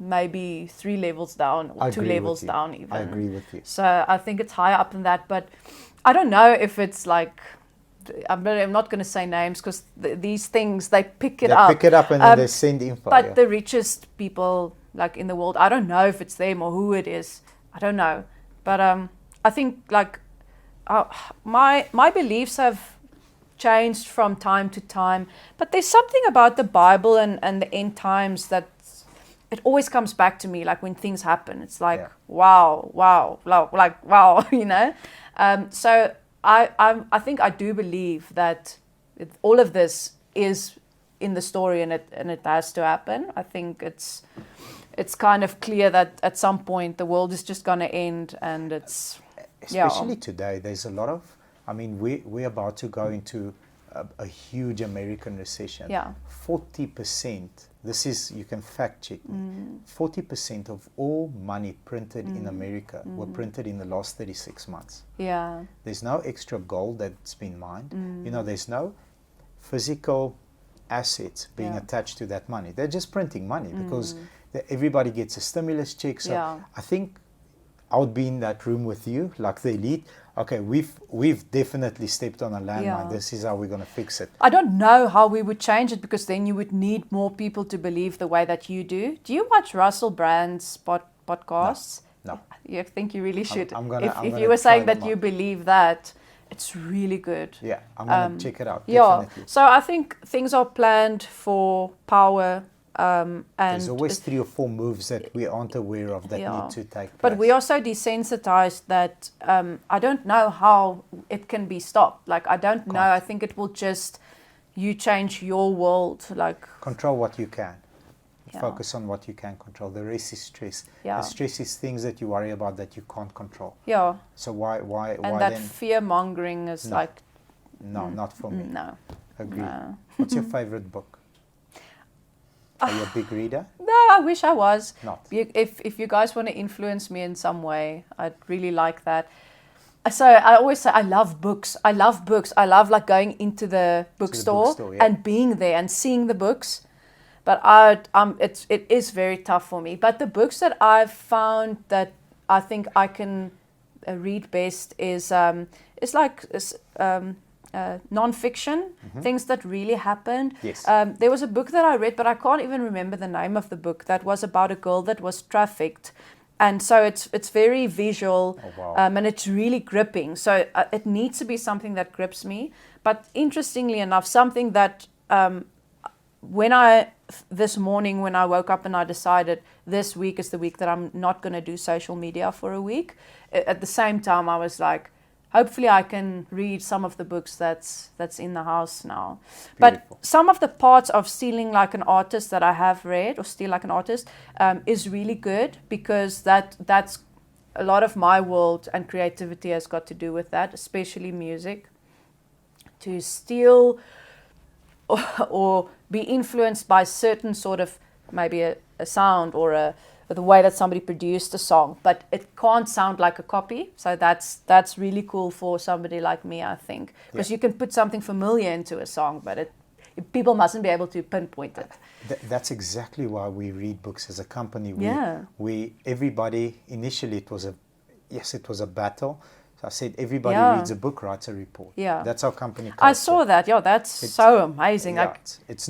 maybe 3 levels down or 2 levels down even. I agree with you. So I think it's higher up than that, but I don't know if it's like, I'm not going to say names because these things, they pick it up. They pick it up and then they send info. But the richest people like in the world, I don't know if it's them or who it is. I don't know. But I think like my beliefs have changed from time to time. But there's something about the Bible and the end times that it always comes back to me, like when things happen. It's like, wow, you know. So I think I do believe that all of this is in the story and it has to happen. I think it's kind of clear that at some point the world is just going to end, and it's especially today. There's a lot of, I mean, we're about to go into a huge American recession. 40%. This is, you can fact check me. 40% of all money printed in America were printed in the last 36 months. Yeah. There's no extra gold that's been mined. You know, there's no physical assets being attached to that money. They're just printing money because everybody gets a stimulus check. So I think I would be in that room with you, like the elite. Okay, we've definitely stepped on a landmine. This is how we're going to fix it. I don't know how we would change it, because then you would need more people to believe the way that you do. Do you watch Russell Brand's podcasts? No. You think you really should? If you were saying that you believe that, it's really good. Yeah, I'm going to check it out. Definitely. Yeah, so I think things are planned for power. And there's always 3 or 4 moves that we aren't aware of that need to take place. But we are so desensitized that I don't know how it can be stopped. Like, I don't know. I think it will just, you change your world. Like, control what you can. Focus on what you can control. The rest is stress. And stress is things that you worry about that you can't control. Yeah. So why and that fear mongering is like... No, not for me. No. Agree. No. What's your favorite book? Are you a big reader? No, I wish I was. Not. If you guys want to influence me in some way, I'd really like that. So I always say I love books. I love like going into the bookstore and being there and seeing the books. But it is very tough for me. But the books that I've found that I think I can read best is non-fiction, things that really happened. Yes. There was a book that I read, but I can't even remember the name of the book, that was about a girl that was trafficked. And so it's very visual, and it's really gripping. So it needs to be something that grips me. But interestingly enough, something that this morning when I woke up and I decided this week is the week that I'm not going to do social media for a week, at the same time I was like, hopefully I can read some of the books that's in the house now. Beautiful. But some of the parts of Stealing Like an Artist that I have read, or Steal Like an Artist, is really good, because that's a lot of my world and creativity has got to do with that, especially music. To steal or be influenced by certain sort of maybe a sound or the way that somebody produced a song, but it can't sound like a copy. So that's really cool for somebody like me, I think, because you can put something familiar into a song, but people mustn't be able to pinpoint it. That's exactly why we read books as a company. Everybody, initially it was a battle. So I said, everybody reads a book, writes a report. Yeah. That's our company culture. I saw that. Yeah, it's so amazing. Yeah, it's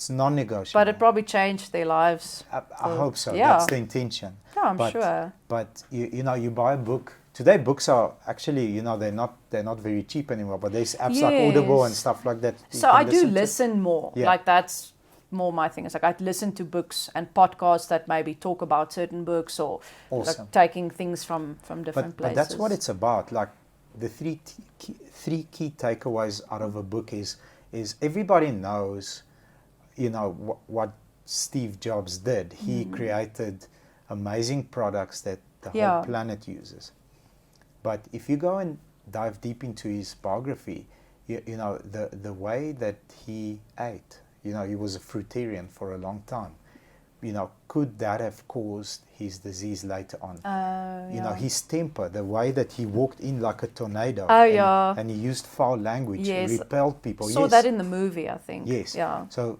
non-negotiable. But it probably changed their lives. I hope so. Yeah. That's the intention. Yeah, I'm sure. But you buy a book. Today books are actually, they're not very cheap anymore. But there's apps like Audible and stuff like that. So I do listen more. Yeah. Like that's more my thing. It's like I'd listen to books and podcasts that maybe talk about certain books or like taking things from different places. But that's what it's about. Like the three key takeaways out of a book is everybody knows, what Steve Jobs did. He created amazing products that the whole planet uses. But if you go and dive deep into his biography, the way that he ate. He was a fruitarian for a long time. Could that have caused his disease later on? His temper, the way that he walked in like a tornado. And he used foul language. He repelled people. Saw that in the movie, I think. Yes. Yeah. So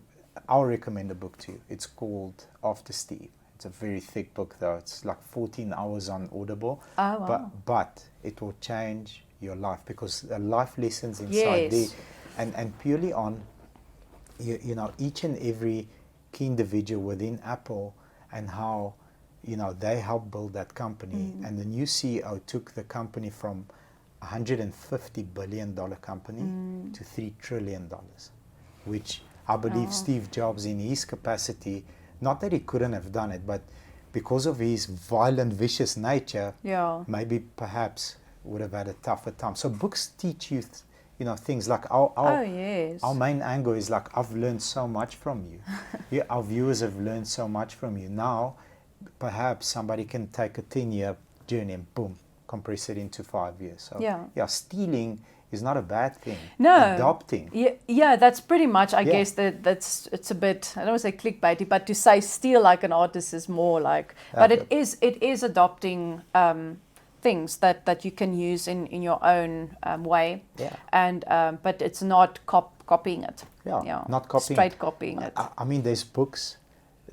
I'll recommend a book to you. It's called After Steve. It's a very thick book though. It's like 14 hours on Audible. Oh, wow. But it will change your life because the life lessons inside there. And purely on each and every key individual within Apple and how, they helped build that company. And the new CEO took the company from $150 billion company to $3 trillion, which I believe Steve Jobs in his capacity, not that he couldn't have done it, but because of his violent, vicious nature, maybe perhaps would have had a tougher time. So books teach you things like our main angle is like, I've learned so much from you. Our viewers have learned so much from you. Now, perhaps somebody can take a 10-year journey and boom, compress it into 5 years. So stealing is not a bad thing. No. Adopting. Yeah, that's pretty much, I guess, it's a bit, I don't want to say clickbaity, but to say steal like an artist is more like, but it is adopting things that you can use in your own way, and but it's not copying it. Not copying. Straight copying it. I mean, there's books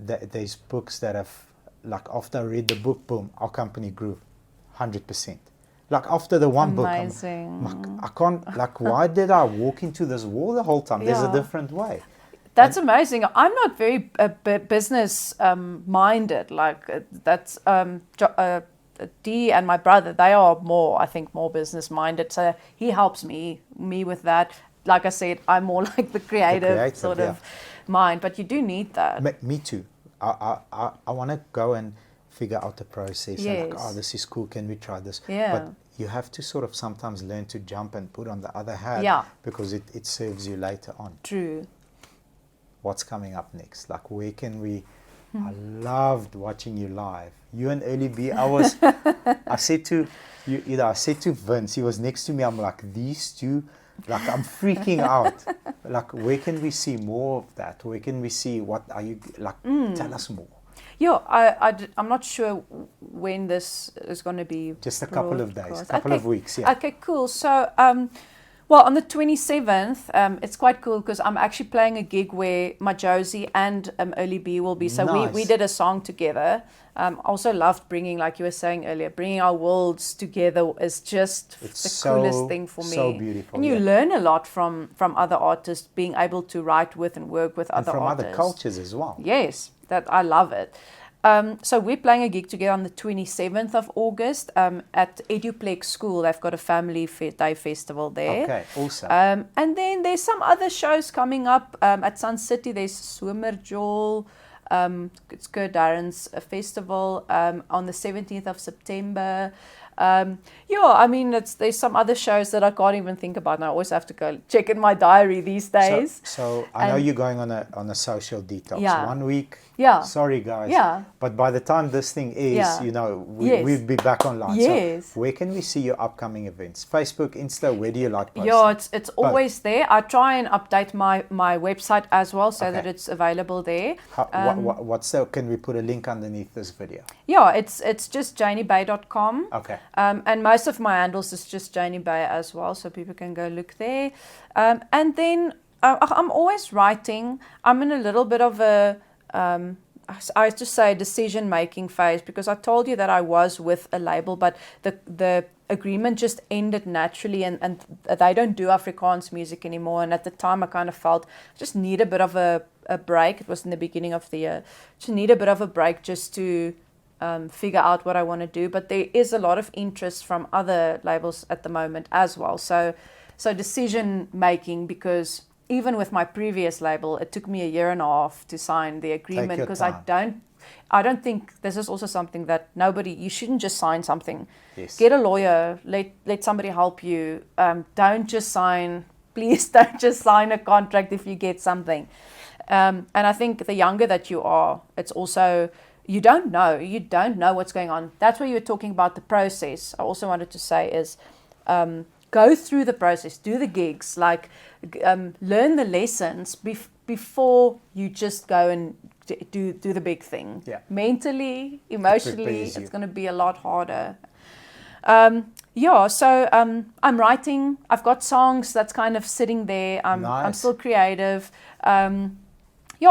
that have, like after I read the book, boom, our company grew 100%. Like after the one book, I can't. Like, why did I walk into this wall the whole time? There's a different way. That's amazing. I'm not very business minded. Like that's D and my brother, they are more business minded. So he helps me with that. Like I said, I'm more like the creative sort of mind, but you do need that. Me too. I want to go and figure out the process. Like, this is cool. Can we try this? But you have to sort of sometimes learn to jump and put on the other hat because it serves you later on. True. What's coming up next? Like, where can we... I loved watching you live. You and Early B, I said to Vince, he was next to me, I'm like, these two, like, I'm freaking out. Like, where can we see more of that? Where can we see, what are you, like, tell us more. Yeah, I'm not sure when this is going to be. Just a couple of days, couple of weeks, Okay, cool. So, well, on the 27th, it's quite cool because I'm actually playing a gig where my Josie and Early B will be. So nice. we did a song together. Also loved bringing, like you were saying earlier, bringing our worlds together is just coolest thing for me. So beautiful. And you learn a lot from other artists, being able to write with and work with other artists. And from other cultures as well. Yes, that I love it. So we're playing a gig together on the 27th of August at Eduplex School. They've got a family day festival there. Okay, awesome. And then there's some other shows coming up at Sun City. There's Somerjol. It's Kurt Darren's festival on the 17th of September. I mean, there's some other shows that I can't even think about, and I always have to go check in my diary these days. So I know you're going on a social detox. 1 week. Yeah. Sorry, guys. Yeah. But by the time this thing is, we'll be back online. Yes. So where can we see your upcoming events? Facebook, Insta, where do you like posting? Yeah, it's always there. I try and update my website as well so that it's available there. Can we put a link underneath this video? Yeah, it's just janiebay.com. Okay. And most of my handles is just Janie Bay as well, so people can go look there. And then I'm always writing. I'm in a little bit of a, I just say decision-making phase, because I told you that I was with a label, but the agreement just ended naturally, and they don't do Afrikaans music anymore. And at the time, I kind of felt I just need a bit of a break. It was in the beginning of the year. Just need a bit of a break just to figure out what I want to do. But there is a lot of interest from other labels at the moment as well. So decision-making, because even with my previous label, it took me 1.5 years to sign the agreement, because I don't think this is also something that you shouldn't just sign something. Yes. Get a lawyer, let somebody help you. Please don't just sign a contract if you get something. And I think the younger that you are, it's also, you don't know what's going on. That's where you were talking about the process. I also wanted to say is, go through the process, do the gigs, learn the lessons before you just go and do the big thing. Yeah. Mentally, emotionally, it's going to be a lot harder. So I'm writing. I've got songs that's kind of sitting there. Nice. I'm still creative.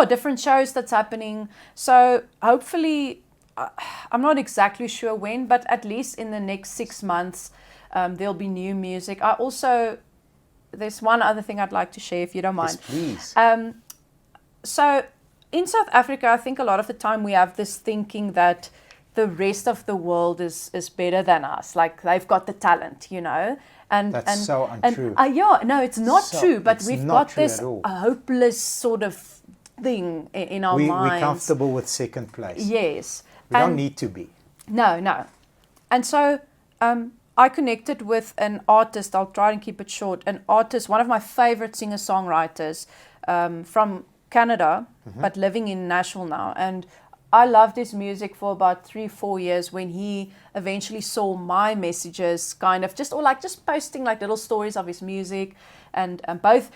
Different shows that's happening. So hopefully, I'm not exactly sure when, but at least in the next 6 months, there'll be new music. There's one other thing I'd like to share, if you don't mind. Yes, please. So in South Africa, I think a lot of the time we have this thinking that the rest of the world is better than us. Like, they've got the talent, And that's so untrue. No, it's not true. But we've got this hopeless sort of thing in our minds. We're comfortable with second place. Yes. We don't need to be. No. And so I connected with an artist. I'll try and keep it short. An artist, one of my favorite singer-songwriters from Canada, but living in Nashville now. And I loved his music for about 3-4 years, when he eventually saw my messages just posting little stories of his music. And both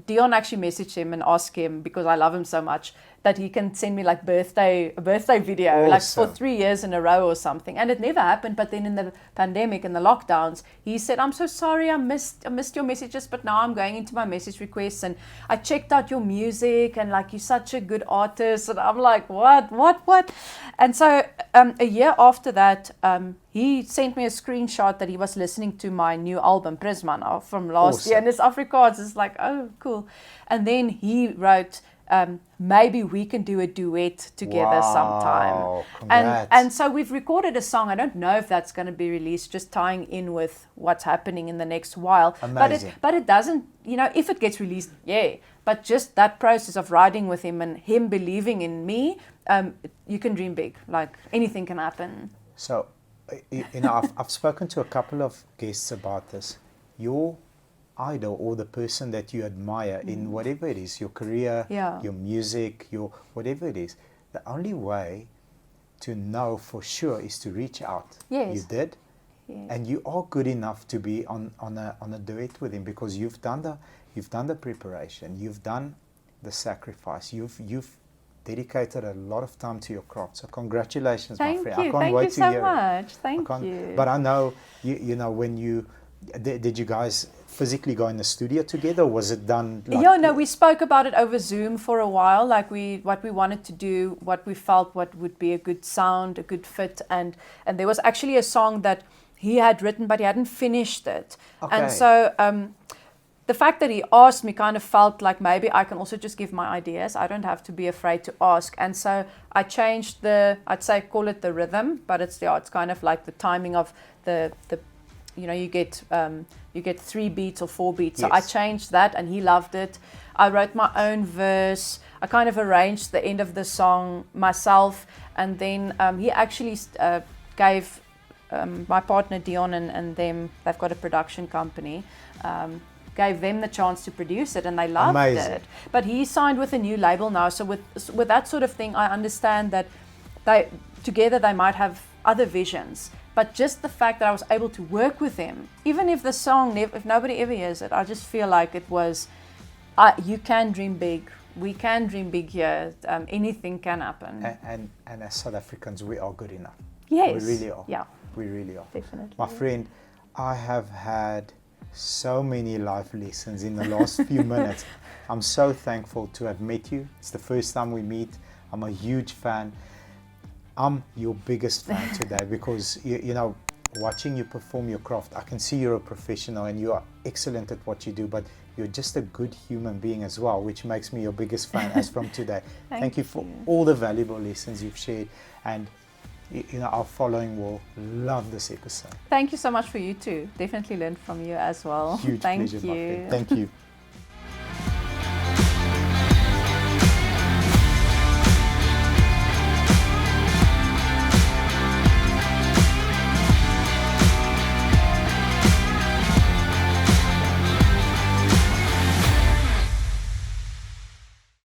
Dion actually messaged him and asked him, because I love him so much, that he can send me a birthday video, awesome. for 3 years in a row or something. And it never happened. But then in the pandemic and the lockdowns, he said, "I'm so sorry, I missed your messages, but now I'm going into my message requests, and I checked out your music, and you're such a good artist." And I'm like, what? And so a year after that, he sent me a screenshot that he was listening to my new album, Prisma, now, from last year. And it's Afrikaans. It's like, oh, cool. And then he wrote, maybe we can do a duet together sometime. And so we've recorded a song. I don't know if that's going to be released, just tying in with what's happening in the next while. Amazing. But it doesn't, if it gets released, yeah. But just that process of writing with him and him believing in me, you can dream big. Anything can happen. So, I've spoken to a couple of guests about this. Your idol, or the person that you admire in whatever it is, your career, your music, your whatever it is, the only way to know for sure is to reach out. Yes. You did. Yes. And you are good enough to be on a duet with him, because you've done the preparation, you've done the sacrifice, you've dedicated a lot of time to your craft. So congratulations, my friend. I can't wait to hear it. Thank you. But I know when you did you guys physically go in the studio together, or was it done we spoke about it over Zoom for a while, what we wanted to do, what we felt what would be a good sound, a good fit, and there was actually a song that he had written, but he hadn't finished it. Okay. And so the fact that he asked me kind of felt like maybe I can also just give my ideas. I don't have to be afraid to ask. And so I changed call it the rhythm, but it's kind of like the timing of the you get 3 beats or 4 beats. Yes. So I changed that, and he loved it. I wrote my own verse. I kind of arranged the end of the song myself, and then he actually gave my partner Dion and them, they've got a production company, gave them the chance to produce it, and they loved it. But he signed with a new label now, so with that sort of thing, I understand that together they might have other visions. But just the fact that I was able to work with him, even if the song, if nobody ever hears it, I just feel like it was, you can dream big. We can dream big here. Anything can happen. And as South Africans, we are good enough. Yes. We really are. Yeah. We really are. Definitely. My friend, I have had so many life lessons in the last few minutes. I'm so thankful to have met you. It's the first time we meet. I'm a huge fan. I'm your biggest fan today because, you know, watching you perform your craft, I can see you're a professional and you are excellent at what you do, but you're just a good human being as well, which makes me your biggest fan as from today. Thank you for all the valuable lessons you've shared, and you know, our following will love this episode. Thank you so much for you too. Definitely learned from you as well. Huge Thank pleasure, you. my friend. Thank you.